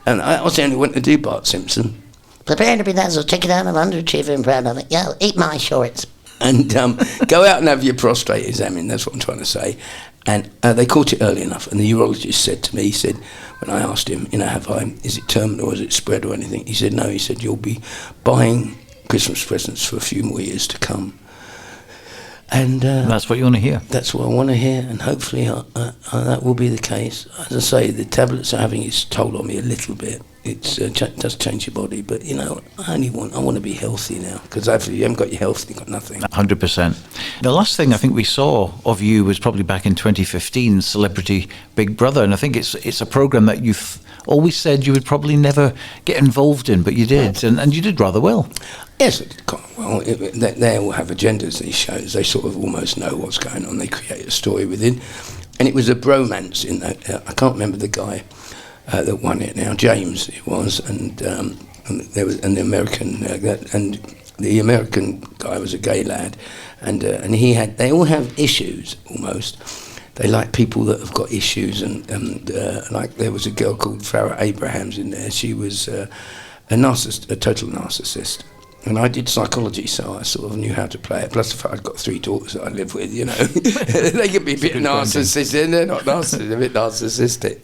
and I also only went to do Bart Simpson. Prepare to be dazzled. Check it out. I'm underachieving, proud of it. Yeah, eat my shorts. And go out and have your prostate examined. That's what I'm trying to say. And they caught it early enough. And the urologist said to me, he said, when I asked him, is it terminal or is it spread or anything? He said, no. He said, you'll be buying Christmas presents for a few more years to come. And that's what you want to hear. That's what I want to hear, and hopefully that will be the case. As I say, the tablets are having its toll on me a little bit. It does change your body, but I want to be healthy now, because if you haven't got your health, you've got nothing. 100%. The last thing I think we saw of you was probably back in 2015, Celebrity Big Brother, and I think it's a program that you've always said you would probably never get involved in, but you did, and you did rather well. Yes, it did quite well. They all have agendas, these shows. They sort of almost know what's going on. They create a story within. and it was a bromance in that. I can't remember the guy that won it now. James it was, and there was the American and the American guy was a gay lad, and they all have issues almost. They like people that have got issues, and like there was a girl called Farrah Abrahams in there. She was a narcissist, a total narcissist. And I did psychology, so I sort of knew how to play it. Plus the fact I've got 3 daughters that I live with, you know. They can be a bit narcissistic, and they're not narcissistic, they're a bit narcissistic.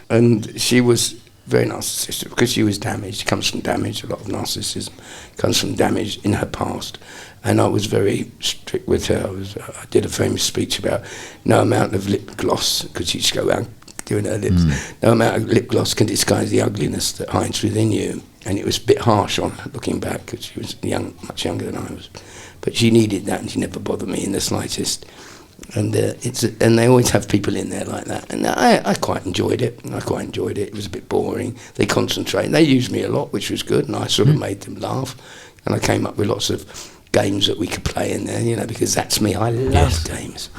And she was very narcissistic because she was damaged. She comes from damage. A lot of narcissism comes from damage in her past. And I was very strict with her. I did a famous speech about no amount of lip gloss, because she used to go around doing her lips. No amount of lip gloss can disguise the ugliness that hides within you. And it was a bit harsh on her looking back, because she was young, much younger than I was. But she needed that, and she never bothered me in the slightest. And and they always have people in there like that. And I quite enjoyed it. It was a bit boring. They concentrate. They used me a lot, which was good, and I sort of made them laugh. And I came up with lots of games that we could play in there, you know, because that's me. I love games.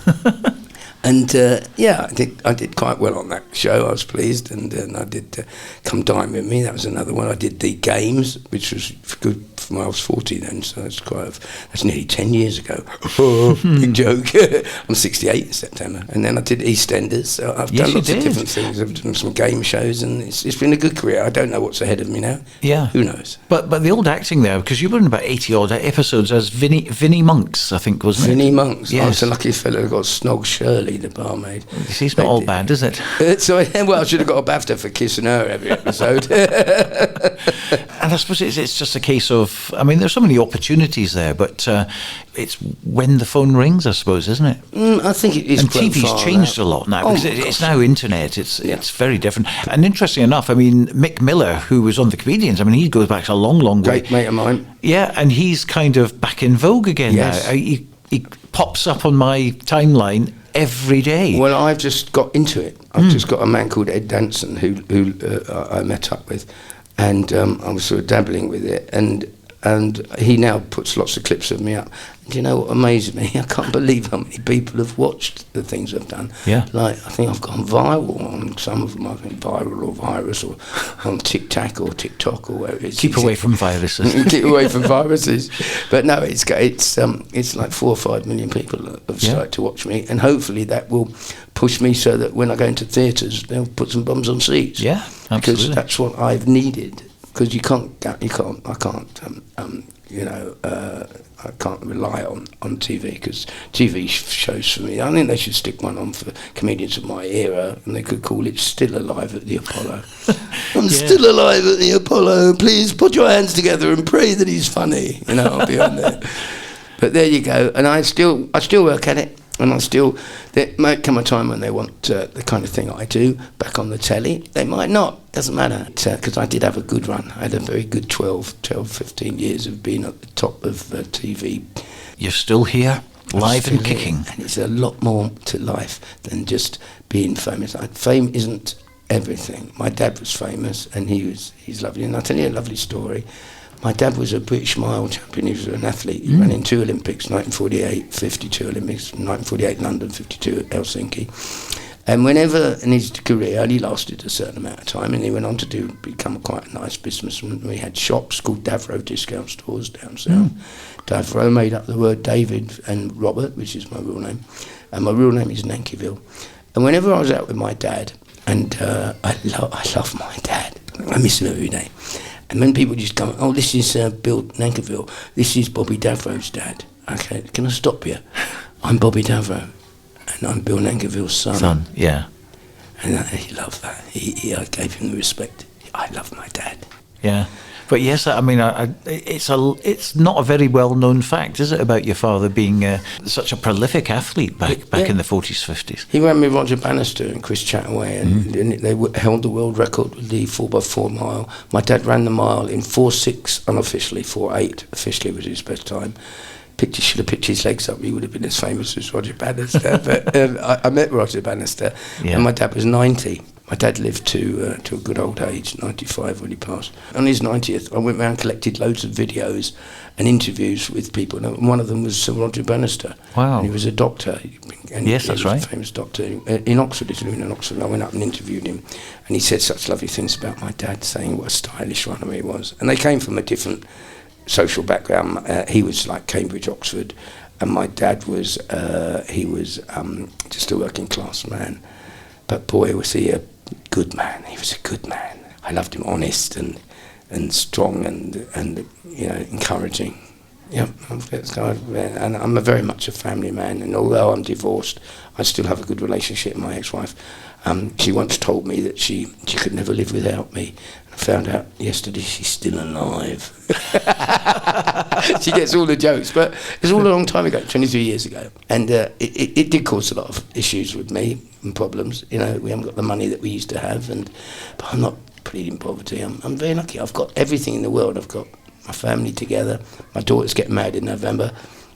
And I did quite well on that show. I was pleased, and I did Come Dine With Me. That was another one. I did The Games, which was good from when I was 40 then, so that's nearly 10 years ago. Big joke. I'm 68 in September. And then I did EastEnders. So I've done lots of different things. I've done some game shows, and it's been a good career. I don't know what's ahead of me now. Yeah. Who knows? But the old acting there, because you were in about 80 odd episodes as Vinnie Monks, I think, wasn't it? Vinnie Monks. Yes. I was a lucky fellow who got Snog Shirley, the barmaid. It's not all bad, is it? So, well, I should have got a BAFTA for kissing her every episode. And I suppose it's just a case of, I mean, there's so many opportunities there, but it's when the phone rings, I suppose, isn't it? I think it is. And TV's changed a lot now, because it's now internet. It's very different. And interesting enough, I mean, Mick Miller, who was on The Comedians, I mean, he goes back a long, long way. Great mate of mine. Yeah, and he's kind of back in vogue again now. He pops up on my timeline every day. Well, I've just got into it. I've just got a man called Ed Danson who I met up with, and I was sort of dabbling with it, and he now puts lots of clips of me up. Do you know what amazes me? I can't believe how many people have watched the things I've done. Yeah. Like, I think I've gone viral on some of them. I've been viral or virus, or on TikTok or TikTok or whatever it is. Keep away from viruses. Keep away from viruses. But no, it's like 4 or 5 million people have started to watch me, and hopefully that will push me so that when I go into theatres, they'll put some bums on seats. Yeah, absolutely. Because that's what I've needed. Because I can't rely on TV, because TV shows for me, I think they should stick one on for comedians of my era, and they could call it Still Alive at the Apollo. I'm still alive at the Apollo, please put your hands together and pray that he's funny. You know, I'll be on there. But there you go, and I still work at it, and there might come a time when they want the kind of thing I do back on the telly. They might not, doesn't matter, because I did have a good run. I had a very good 12, 15 years of being at the top of TV. You're still here, live and kicking. And it's a lot more to life than just being famous. Fame isn't everything. My dad was famous, and he's lovely. And I'll tell you a lovely story. My dad was a British mile champion. He was an athlete. He ran in 2 Olympics, 1948, 52 Olympics, 1948 London, 52 Helsinki. And whenever in his career, only lasted a certain amount of time, and he went on to become quite a nice businessman. We had shops called Davro discount stores down south. Davro made up the word David and Robert, which is my real name. And my real name is Nankyville. And whenever I was out with my dad, and I love my dad. I miss him every day. And when people just come, oh, this is Bill Nankerville, this is Bobby Davro's dad. Okay, can I stop you? I'm Bobby Davro, and I'm Bill Nankerville's son. Yeah. And he loved that. I gave him the respect. I love my dad. Yeah. But yes, I mean, it's not a very well-known fact, is it, about your father being such a prolific athlete back in the 40s, 50s? He ran with Roger Bannister and Chris Chataway, and they held the world record with the 4x4 mile. My dad ran the mile in 4.6 unofficially, 4.8 officially was his best time. Should have picked his legs up, he would have been as famous as Roger Bannister. But I met Roger Bannister, and my dad was 90. My dad lived to a good old age, 95 when he passed. On his 90th, I went around and collected loads of videos and interviews with people. And one of them was Sir Roger Bannister. Wow. And he was a doctor. And yes, he that's was right. a famous doctor in Oxford. He's living in Oxford. I went up and interviewed him. And he said such lovely things about my dad, saying what a stylish runner he was. And they came from a different social background. He was like Cambridge, Oxford. And my dad was, he was just a working class man. But boy, was he a good man. He was a good man. I loved him, honest and strong and you know, encouraging. Yeah, and I'm very much a family man. And although I'm divorced, I still have a good relationship with my ex-wife. She once told me that she could never live without me. I found out yesterday she's still alive. She gets all the jokes, but it's all a long time ago, 23 years ago. And it did cause a lot of issues with me and problems. You know, we haven't got the money that we used to have, but I'm not pleading poverty. I'm very lucky. I've got everything in the world. I've got my family together. My daughter's getting married in November.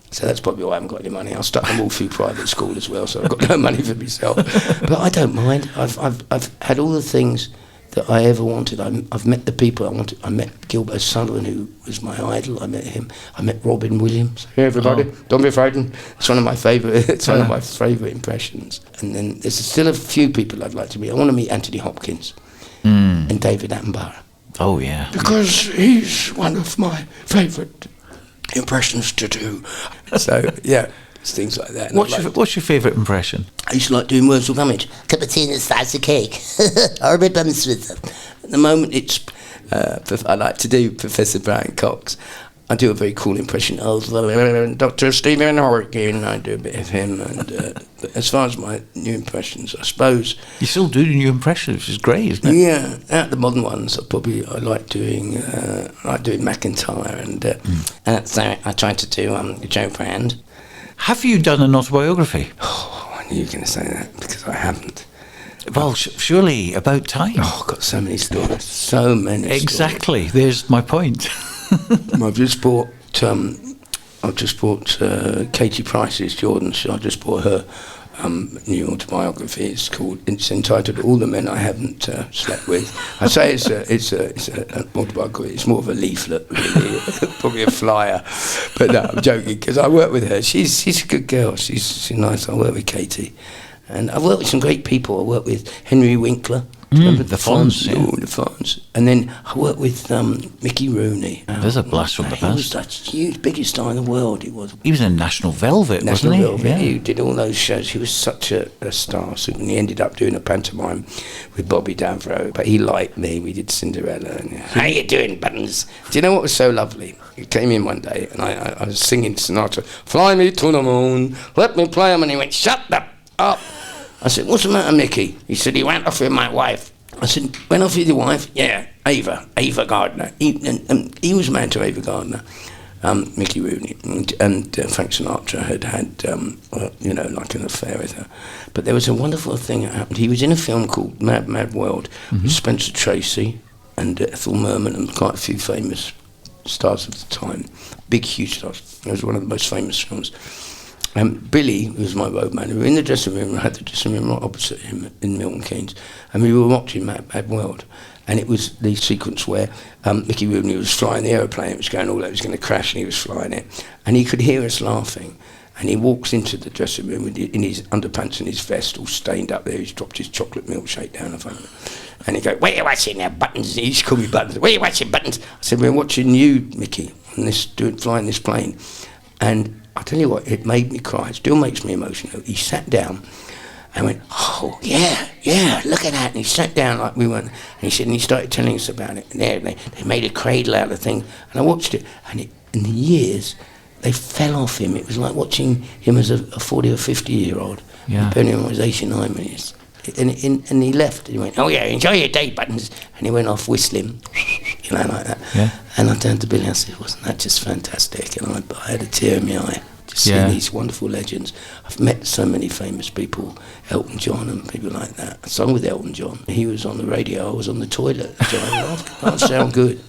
So that's probably why I haven't got any money. I stuck them all through private school as well, so I've got no money for myself. But I don't mind. I've had all the things that I ever wanted. I've met the people I wanted. I met Gilbert O'Sullivan, who was my idol. I met him. I met Robin Williams. Hey everybody, don't be frightened. It's one of my favourite. It's one of my favourite impressions. And then there's still a few people I'd like to meet. I want to meet Anthony Hopkins and David Attenborough. Oh yeah, because he's one of my favourite impressions to do. So yeah, it's things like that. What's your favourite impression? I used to like doing words with homage. Cup of tea and a slice of cake, or a bit bums with them. At the moment, it's I like to do Professor Brian Cox. I do a very cool impression of Dr. Stephen Hawking. I do a bit of him, and but as far as my new impressions, I suppose you still do new impressions, which is great, isn't it? Yeah, out the modern ones, I like doing McIntyre, and so I tried to do Joe Brand. Have you done an autobiography? Oh, I knew you were going to say that because I haven't. Well, surely about time. Oh, I've got so many stories, so many. Exactly. There's my point. I've just bought Katie Price's Jordan's. I just bought her new autobiography. It's entitled "All the Men I Haven't Slept With." I say it's an autobiography. It's more of a leaflet, really, probably a flyer. But no, I'm joking because I work with her. She's a good girl. She's nice. I work with Katie, and I've worked with some great people. I work with Henry Winkler. The Fonz, yeah. Oh, the Fonz. And then I worked with Mickey Rooney. There's a blast from the past. He was such a huge, biggest star in the world. He was. He was in National Velvet, National wasn't he? Velvet. Yeah. He did all those shows. He was such a star. So he ended up doing a pantomime with Bobby Davro. But he liked me. We did Cinderella. And, how you doing, Buttons? Do you know what was so lovely? He came in one day and I was singing Sinatra. Fly me to the moon. Let me play him. And he went, shut up. I said, what's the matter, Mickey? He said, he went off with my wife. I said, went off with your wife? Yeah, Ava Gardner. He was married to Ava Gardner, Mickey Rooney, and Frank Sinatra had like an affair with her. But there was a wonderful thing that happened. He was in a film called Mad, Mad World with Spencer Tracy and Ethel Merman and quite a few famous stars of the time, big, huge stars. It was one of the most famous films. Billy, who was my road man, we were in the dressing room. I had the dressing room right opposite him in Milton Keynes, and we were watching Mad, Mad World. And it was the sequence where Mickey Rooney was flying the aeroplane. It was going all out. It was going to crash, and he was flying it. And he could hear us laughing. And he walks into the dressing room in his underpants and his vest, all stained up there. He's dropped his chocolate milkshake down the front. And he goes, "What are you watching now, Buttons?" He used to call me Buttons. "What are you watching, Buttons?" I said, "We're watching you, Mickey, and flying this plane." And I tell you what, it made me cry. It still makes me emotional. He sat down and went, "Oh, yeah, look at that." And he sat down like we weren't. And he said, and he started telling us about it. And they made a cradle out of the thing. And I watched it. And in the years, they fell off him. It was like watching him as a 40 or 50-year-old. Yeah. Depending on his 89 minutes. And he left. He went, "Oh, yeah, enjoy your day, Buttons." And he went off whistling, like that. Yeah. And I turned to Billy and I said, "Wasn't that just fantastic?" And I had a tear in my eye. Seeing these wonderful legends. I've met so many famous people, Elton John and people like that. I sung with Elton John. He was on the radio, I was on the toilet. So that sound good.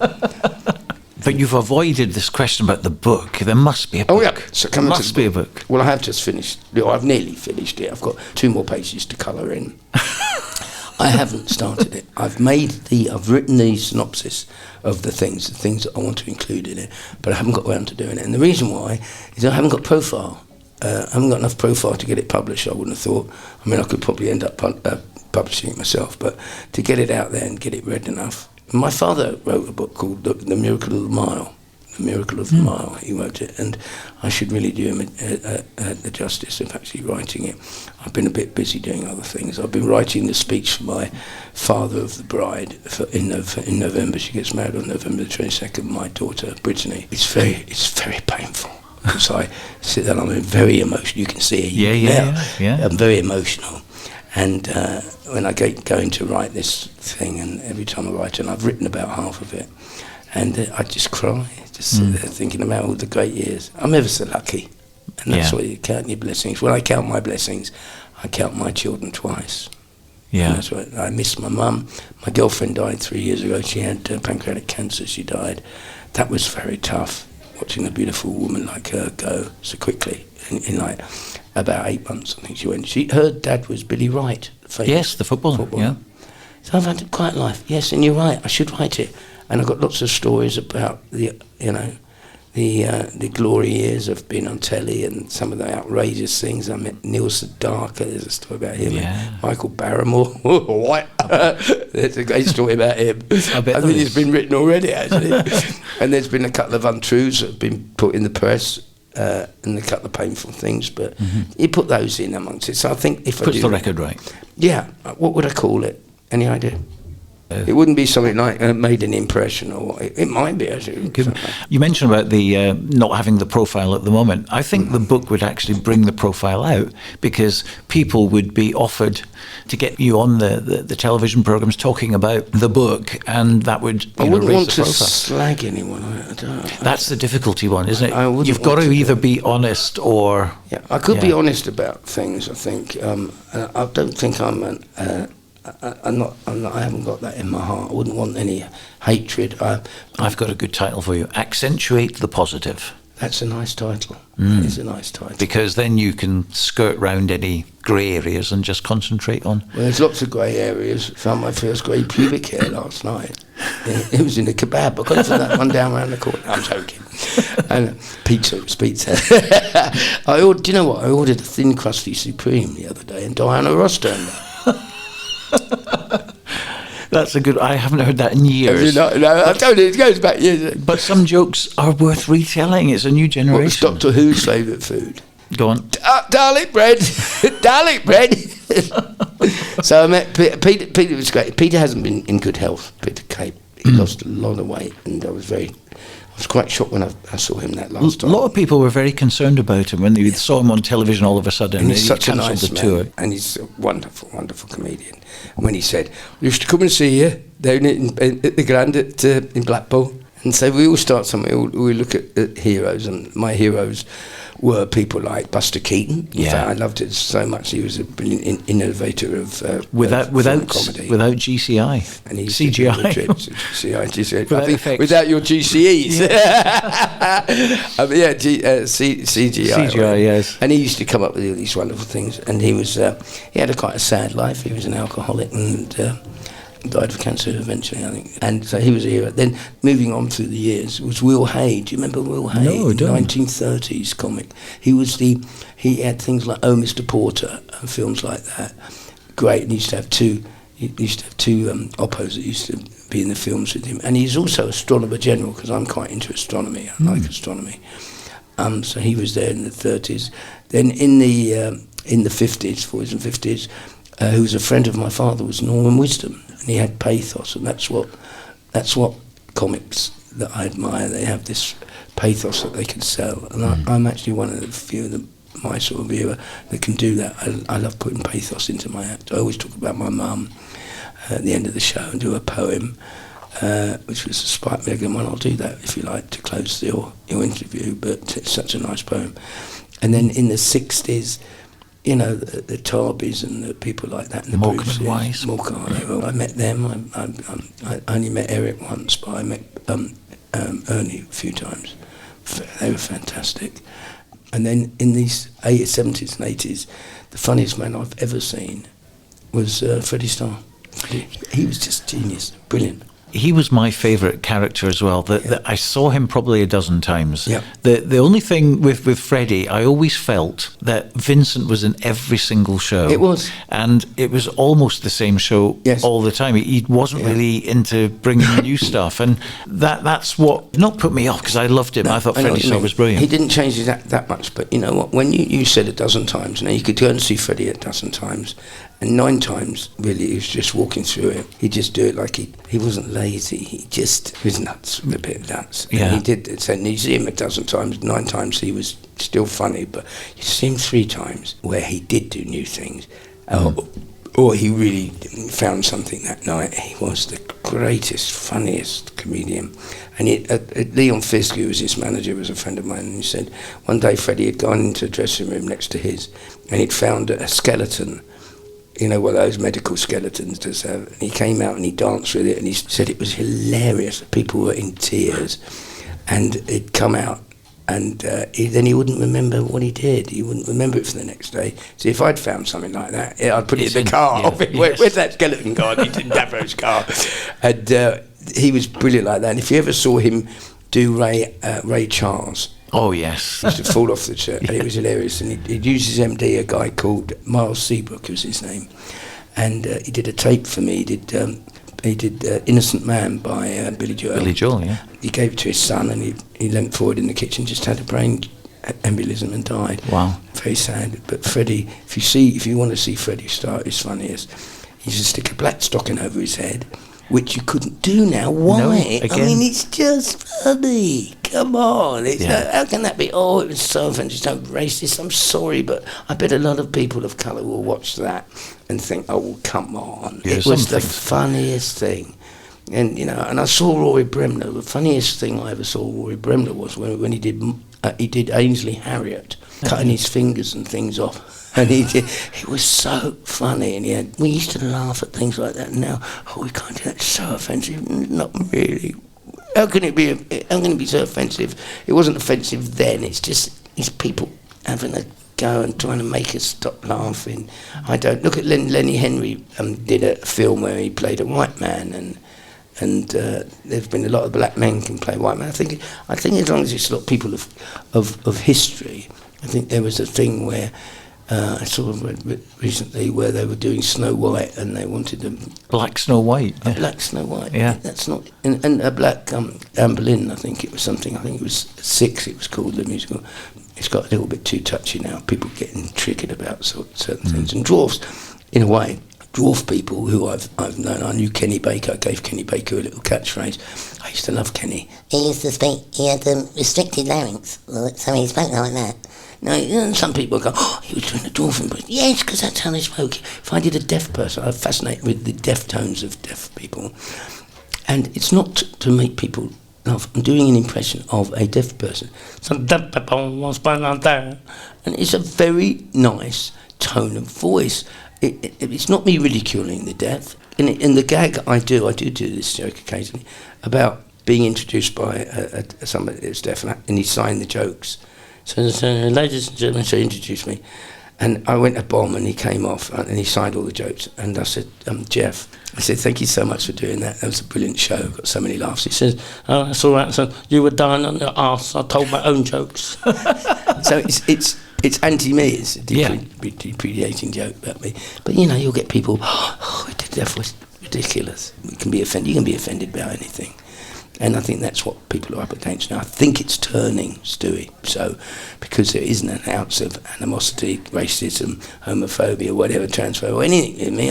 But you've avoided this question about the book. There must be a book. Oh, yeah. So there must be a book. Well, I have just finished. I've nearly finished it. I've got 2 more pages to colour in. I I haven't started it. I've written the synopsis of the things that I want to include in it, but I haven't got around to doing it. And the reason why is I haven't got profile. I haven't got enough profile to get it published, I wouldn't have thought. I mean, I could probably end up publishing it myself, but to get it out there and get it read enough. My father wrote a book called The Miracle of the Mile. The Miracle of the Mile, he wrote it, and I should really do him the justice of actually writing it. I've been a bit busy doing other things. I've been writing the speech for my father of the bride in November. She gets married on November the 22nd, my daughter, Brittany. It's very painful. Because I sit there and I'm very emotional. You can see it. Yeah. I'm very emotional. And when I go in to write this thing, and every time I write it, and I've written about half of it, and I just cry, just sit there thinking about all the great years. I'm ever so lucky. And that's what you count your blessings. When I count my blessings, I count my children twice. Yeah. And that's what I miss my mum. My girlfriend died 3 years ago. She had pancreatic cancer. She died. That was very tough. Watching a beautiful woman like her go so quickly in like about 8 months, I think she went. Her dad was Billy Wright, yes, the footballer. Yeah. So I've had a quiet life. Yes, and you're right. I should write it. And I've got lots of stories about the glory years of being on telly and some of the outrageous things. I met Neil Sedaka. There's a story about him. Yeah. Michael Barrymore. What? There's a great story about him. I think it's been written already, actually. And there's been a couple of untruths that have been put in the press, and a couple of painful things, but you put those in amongst it. So I think if puts the record right. Yeah. What would I call it? Any idea? It wouldn't be something like made an impression, or it might be actually. You mentioned about the not having the profile at the moment. I think the book would actually bring the profile out, because people would be offered to get you on the television programs talking about the book, and that would I wouldn't raise want the to profile. slag anyone. I don't. That's the difficulty one, isn't it? You've got to either be honest or. Yeah, I could be honest about things. I think I don't think I'm an. I'm not, I haven't got that in my heart. I wouldn't want any hatred. I've got a good title for you. Accentuate the positive. That's a nice title. It's a nice title. Because then you can skirt round any grey areas and just concentrate on... Well, there's lots of grey areas. I found my first grey pubic hair last night. It was in a kebab. I got it from that one down around the corner. I'm joking. And pizza. Do you know what? I ordered a thin crusty supreme the other day, and Diana Ross turned up. That's a good... I haven't heard that in years. No, I told you, it goes back years. But some jokes are worth retelling. It's a new generation. What was Doctor Who's favourite food? Go on. Garlic bread. Garlic bread. So I met Peter. Peter was great. Peter hasn't been in good health, Peter Cape. He lost a lot of weight, and I was quite shocked when I saw him that last time. A lot of people were very concerned about him when they saw him on television all of a sudden. And he's such a cancelled nice the tour. man, and he's a wonderful, wonderful comedian. And when he said, "I used to come and see you down at the Grand in Blackpool," and so we all start something. We look at heroes, and my heroes were people like Buster Keaton. In fact, I loved it so much. He was a brilliant innovator of without comedy. Without GCI and CGI. GCI. Without your GCEs. CGI, yes. And he used to come up with all these wonderful things. And he was he had quite a sad life. He was an alcoholic and died of cancer eventually, I think. And so he was a hero. Then moving on through the years was Will Hay. Do you remember Will Hay? No, I don't. 1930s comic. He had things like Oh Mr. Porter and films like that. Great. And he used to have two oppos that used to be in the films with him. And he's also astronomer general, because I'm quite into astronomy. I like astronomy. So he was there in the 30s. Then in the 50s, 40s and 50s, who was a friend of my father, was Norman Wisdom, and he had pathos, and that's what comics that I admire. They have this pathos that they can sell, and I'm actually one of the few of my sort of viewer that can do that. I love putting pathos into my act. I always talk about my mum at the end of the show and do a poem, which was a Spike Milligan one. I'll do that if you like to close your interview, but it's such a nice poem. And then in the 60s, you know, the Tarbys and the people like that, and the Morecambe Bruces, and Wise. Morecambe. I met them. I only met Eric once, but I met Ernie a few times. They were fantastic. And then in these 70s and 80s, the funniest man I've ever seen was Freddie Starr. He was just genius, brilliant. He was my favourite character as well. I saw him probably a dozen times. Yeah. The only thing with Freddie, I always felt that Vincent was in every single show. It was. And it was almost the same show all the time. He wasn't really into bringing new stuff. And that's what not put me off, because I loved him. I thought Freddie Starr was brilliant. He didn't change that much. But you know what? When you said a dozen times, now you could go and see Freddie a dozen times. And 9 times, really, he was just walking through it. He'd just do it like he wasn't lazy. He was nuts, a bit nuts. Yeah. And he did it. So you see him a dozen times, 9 times he was still funny. But you see him 3 times where he did do new things. Or he really found something that night. He was the greatest, funniest comedian. And Leon Fisk, who was his manager, was a friend of mine, and he said one day Freddie had gone into the dressing room next to his, and he'd found a skeleton. You know, one of those medical skeletons does have. And he came out and he danced with it, and he said it was hilarious. People were in tears, and it'd come out, and then he wouldn't remember what he did. He wouldn't remember it for the next day. So if I'd found something like that, I'd put it in the car. Where's that skeleton gone? He didn't have his car. And he was brilliant like that. And if you ever saw him do Ray Charles, oh yes, he used to fall off the chair, and it was hilarious. And he'd use his MD, a guy called Miles Seabrook was his name, and he did a tape for me. He did Innocent Man by Billy Joel. Billy Joel, yeah. He gave it to his son, and he leant forward in the kitchen, just had a brain embolism and died. Wow, very sad. But Freddie, if you want to see Freddie Starr, his funniest, he used to stick a black stocking over his head, which you couldn't do now. Why? No, I mean, it's just funny. Come on. How can that be? Oh, it was so offensive, so racist. I'm sorry, but I bet a lot of people of colour will watch that and think, oh, come on. Yeah, it was the funniest thing. And, you know, and I saw Rory Bremner. The funniest thing I ever saw Rory Bremner was when he did Ainsley Harriott, cutting his fingers and things off. And it was so funny, and we used to laugh at things like that. And now, we can't do that. It's so offensive. Not really. How can it be so offensive? It wasn't offensive then. It's just these people having a go and trying to make us stop laughing. I don't look at Lenny Henry. Did a film where he played a white man, and there's been a lot of black men can play white man. I think as long as it's not people of history. I think there was a thing where. I saw recently where they were doing Snow White, and they wanted a Black Snow White. A Black Snow White. Yeah. That's not and a Black Anne Boleyn. I think it was something. I think it was 6. It was called the musical. It's got a little bit too touchy now. People getting triggered about certain things. And dwarfs, in a way, dwarf people who I've known. I knew Kenny Baker. I gave Kenny Baker a little catchphrase. I used to love Kenny. He used to speak. He had restricted larynx, so he spoke like that. No, some people go, oh, he was doing a dwarf impression. Yes, because that's how they spoke. If I did a deaf person, I'm fascinated with the deaf tones of deaf people. And it's not to make people laugh. I'm doing an impression of a deaf person. Some deaf people was born out there. And it's a very nice tone of voice. It's not me ridiculing the deaf. In the gag I do this joke occasionally, about being introduced by somebody that's deaf, and he signed the jokes. So ladies and gentlemen, so he introduced me, and I went to bomb, and he came off, and he signed all the jokes, and I said, Jeff, I said, thank you so much for doing that. That was a brilliant show. Got so many laughs. He says, oh, that's all right. So you were dying on your arse. I told my own jokes. So it's anti-me. It's a deprecating joke about me. But you know, you'll get people. That was ridiculous. You can be offended by anything. And I think that's what people are up against now. I think it's turning, Stewie. So, because there isn't an ounce of animosity, racism, homophobia, whatever, transphobia, or anything in me,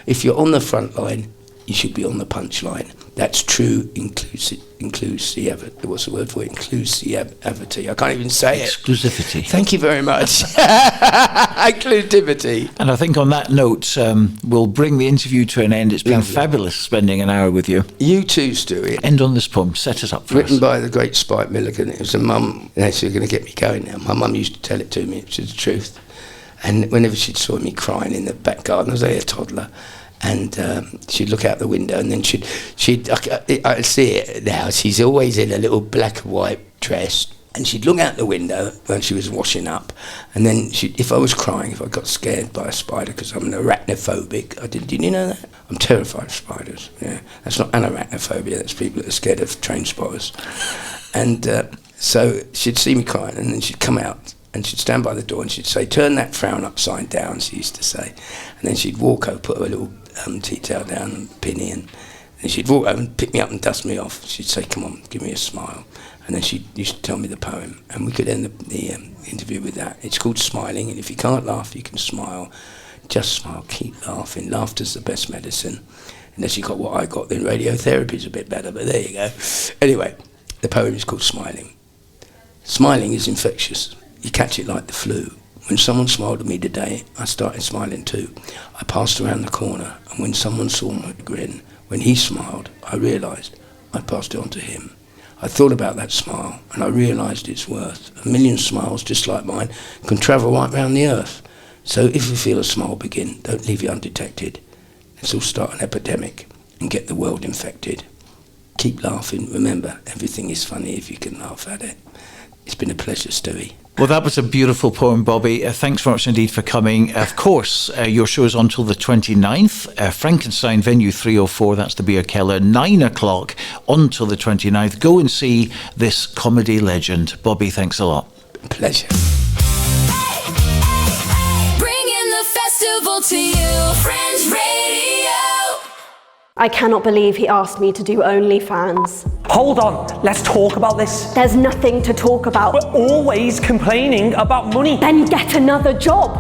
if you're on the front line, you should be on the punch line. That's true inclusivity. What's the word for it? Inclusivity. I can't even say it. Exclusivity. Thank you very much. Inclusivity. And I think on that note, we'll bring the interview to an end. It's been fabulous spending an hour with you. You too, Stewie. End on this poem. Set us up for Written us. by the great Spike Milligan. It was a mum. Actually, going to get me going now. My mum used to tell it to me, which is the truth. And whenever she saw me crying in the back garden, I was a toddler. And she'd look out the window, and then she'd I see it now. She's always in a little black and white dress, And she'd look out the window when she was washing up, and then if I was crying, if I got scared by a spider, because I'm an arachnophobic, did you know that? I'm terrified of spiders, yeah. That's not arachnophobia, that's people that are scared of train spotters. And so she'd see me crying, and then she'd come out, and she'd stand by the door, and she'd say, "Turn that frown upside down," she used to say. And then she'd walk over, put her little tea towel down and pinny, and then she'd walk over and pick me up and dust me off. She'd say, "Come on, give me a smile." And then she used to tell me the poem, and we could end the interview with that. It's called Smiling, and if you can't laugh, you can smile. Just smile, keep laughing. Laughter's the best medicine. Unless you got what I got, then radiotherapy's a bit better, but there you go. Anyway, the poem is called Smiling. Smiling is infectious. You catch it like the flu. When someone smiled at me today, I started smiling too. I passed around the corner, and when someone saw my grin, when he smiled, I realised I passed it on to him. I thought about that smile, and I realised its worth. 1 million smiles just like mine can travel right round the earth. So if you feel a smile begin, don't leave it undetected. Let's all start an epidemic and get the world infected. Keep laughing. Remember, everything is funny if you can laugh at it. It's been a pleasure, Stewie. Well, that was a beautiful poem, Bobby. Thanks very much indeed for coming. Of course, your show is on till the 29th. Frankenstein, venue 304, that's the Beer Keller, 9 o'clock on till the 29th. Go and see this comedy legend. Bobby, thanks a lot. Pleasure. Bringing the festival to you, Fringe Radio. I cannot believe he asked me to do OnlyFans. Hold on, let's talk about this. There's nothing to talk about. We're always complaining about money. Then get another job.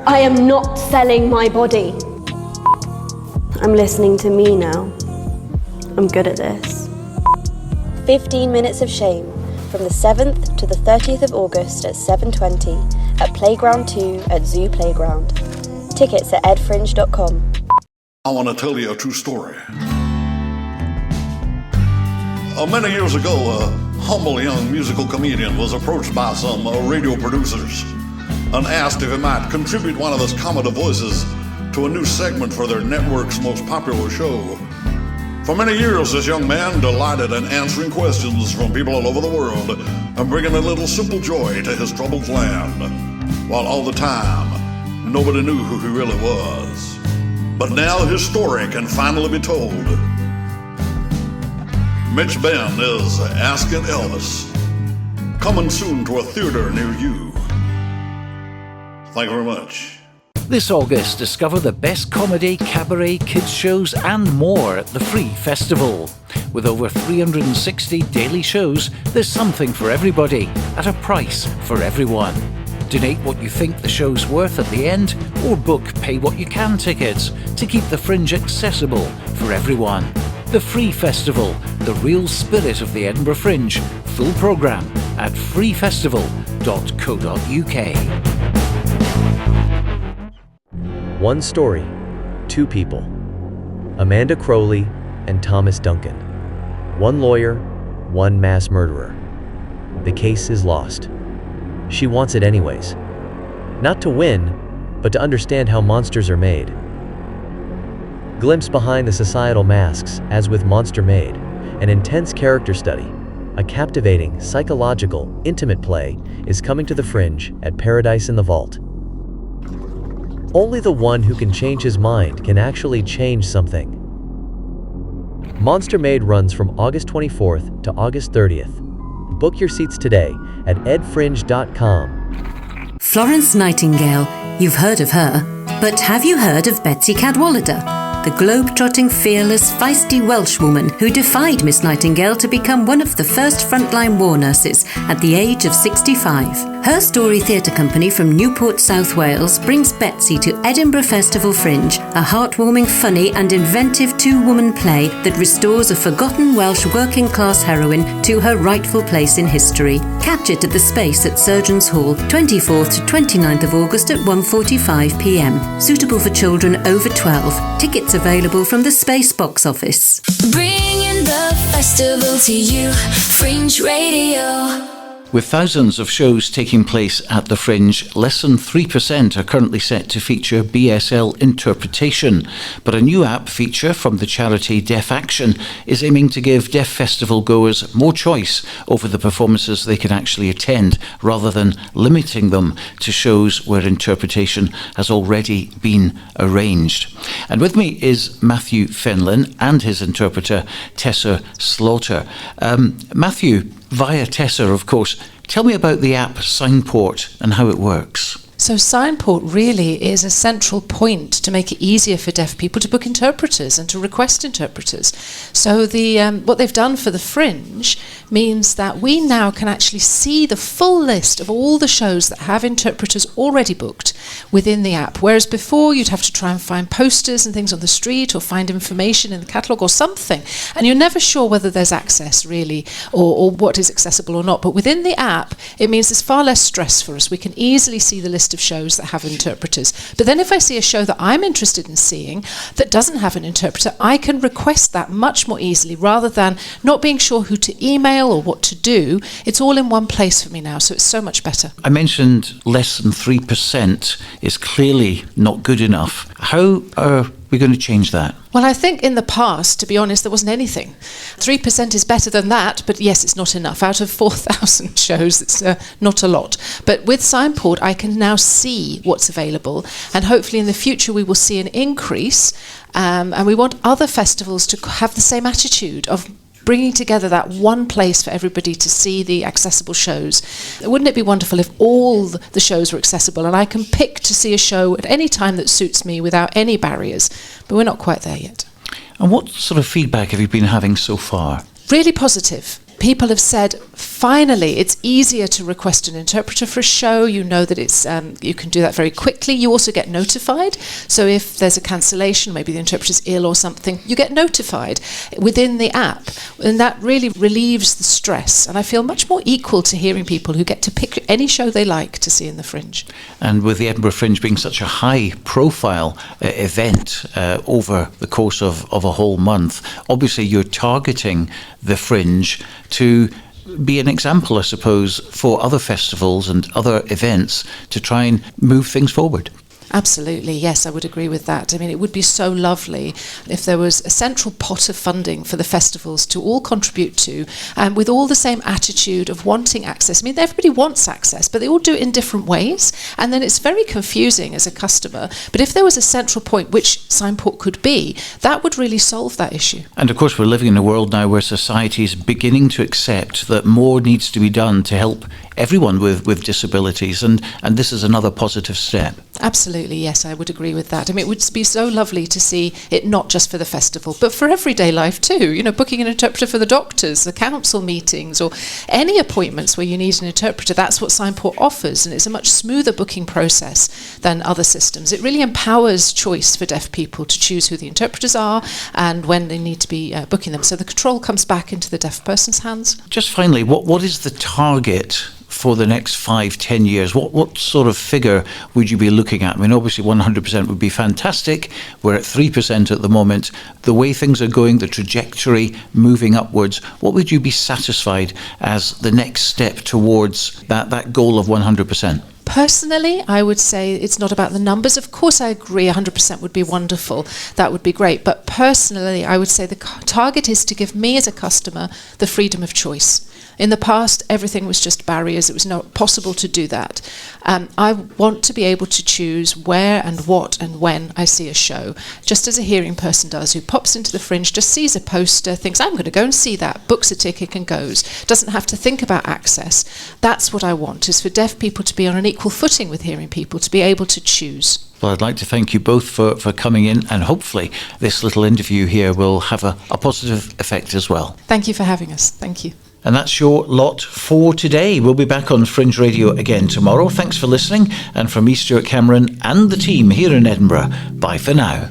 I am not selling my body. I'm listening to me now. I'm good at this. 15 Minutes of Shame, from the 7th to the 30th of August at 7:20 at Playground 2 at Zoo Playground. Tickets at edfringe.com. I want to tell you a true story. Many years ago, a humble young musical comedian was approached by some radio producers and asked if he might contribute one of his comedy voices to a new segment for their network's most popular show. For many years, this young man delighted in answering questions from people all over the world and bringing a little simple joy to his troubled land, while all the time, nobody knew who he really was. But now his story can finally be told. Mitch Ben is Asking Elvis, coming soon to a theater near you. Thank you very much. This August, discover the best comedy, cabaret, kids shows and more at the Free Festival. With over 360 daily shows, there's something for everybody at a price for everyone. Donate what you think the show's worth at the end, or book pay what you can tickets to keep the Fringe accessible for everyone. The Free Festival, the real spirit of the Edinburgh Fringe. Full programme at freefestival.co.uk. One story, two people. Amanda Crowley and Thomas Duncan. One lawyer, one mass murderer. The case is lost. She wants it anyways. Not to win, but to understand how monsters are made. Glimpse behind the societal masks, as with Monster Made, an intense character study, a captivating, psychological, intimate play is coming to the Fringe at Paradise in the Vault. Only the one who can change his mind can actually change something. Monster Made runs from August 24th to August 30th. Book your seats today at edfringe.com. Florence Nightingale, you've heard of her, but have you heard of Betsy Cadwallader, the globe-trotting, fearless, feisty Welsh woman who defied Miss Nightingale to become one of the first frontline war nurses at the age of 65? Her Story Theatre Company from Newport, South Wales brings Betsy to Edinburgh Festival Fringe, a heartwarming, funny and inventive two-woman play that restores a forgotten Welsh working-class heroine to her rightful place in history. Catch it at the Space at Surgeons Hall, 24th to 29th of August at 1:45 p.m. Suitable for children over 12. Tickets available from the Space box office. Bringing the festival to you, Fringe Radio. With thousands of shows taking place at the Fringe, less than 3% are currently set to feature BSL interpretation. But a new app feature from the charity Deaf Action is aiming to give deaf festival goers more choice over the performances they can actually attend, rather than limiting them to shows where interpretation has already been arranged. And with me is Matthew Fenlon and his interpreter, Tessa Slaughter. Matthew, via Tessa, of course, tell me about the app Signport and how it works. So Signport really is a central point to make it easier for deaf people to book interpreters and to request interpreters. So what they've done for the Fringe means that we now can actually see the full list of all the shows that have interpreters already booked within the app, whereas before you'd have to try and find posters and things on the street or find information in the catalogue or something, and you're never sure whether there's access really or what is accessible or not. But within the app, it means there's far less stress for us. We can easily see the list of shows that have interpreters. But then if I see a show that I'm interested in seeing that doesn't have an interpreter, I can request that much more easily, rather than not being sure who to email or what to do. It's all in one place for me now, so it's so much better. I mentioned less than 3% is clearly not good enough. How are we going to change that? Well, I think in the past, to be honest, there wasn't anything. 3% is better than that, but yes, it's not enough. Out of 4,000 shows, it's not a lot. But with Signport, I can now see what's available, and hopefully in the future we will see an increase, and we want other festivals to have the same attitude of bringing together that one place for everybody to see the accessible shows. Wouldn't it be wonderful if all the shows were accessible and I can pick to see a show at any time that suits me without any barriers? But we're not quite there yet. And what sort of feedback have you been having so far? Really positive. People have said, finally, it's easier to request an interpreter for a show. You know that it's you can do that very quickly. You also get notified. So if there's a cancellation, maybe the interpreter's ill or something, you get notified within the app. And that really relieves the stress. And I feel much more equal to hearing people who get to pick any show they like to see in the Fringe. And with the Edinburgh Fringe being such a high-profile event over the course of a whole month, obviously you're targeting the Fringe to be an example, I suppose, for other festivals and other events to try and move things forward. Absolutely, yes, I would agree with that. I mean, it would be so lovely if there was a central pot of funding for the festivals to all contribute to, and with all the same attitude of wanting access. I mean, everybody wants access, but they all do it in different ways, and then it's very confusing as a customer. But if there was a central point, which Signport could be, that would really solve that issue. And of course, we're living in a world now where society is beginning to accept that more needs to be done to help everyone with disabilities, and this is another positive step. Absolutely, yes, I would agree with that. I mean, it would be so lovely to see it not just for the festival, but for everyday life too. You know, booking an interpreter for the doctors, the council meetings, or any appointments where you need an interpreter. That's what Signport offers, and it's a much smoother booking process than other systems. It really empowers choice for deaf people to choose who the interpreters are and when they need to be booking them. So the control comes back into the deaf person's hands. Just finally, what is the target for the next 5-10 years? What sort of figure would you be looking at? I mean, obviously 100% would be fantastic. We're at 3% at the moment. The way things are going, the trajectory moving upwards, what would you be satisfied as the next step towards that goal of 100%? Personally, I would say it's not about the numbers. Of course, I agree 100% would be wonderful. That would be great. But personally, I would say the target is to give me as a customer the freedom of choice. In the past, everything was just barriers. It was not possible to do that. I want to be able to choose where and what and when I see a show, just as a hearing person does, who pops into the Fringe, just sees a poster, thinks, I'm going to go and see that, books a ticket and goes. Doesn't have to think about access. That's what I want, is for deaf people to be on an equal footing with hearing people, to be able to choose. Well, I'd like to thank you both for coming in, and hopefully this little interview here will have a positive effect as well. Thank you for having us. Thank you. And that's your lot for today. We'll be back on Fringe Radio again tomorrow. Thanks for listening. And from me, Stuart Cameron, and the team here in Edinburgh, bye for now.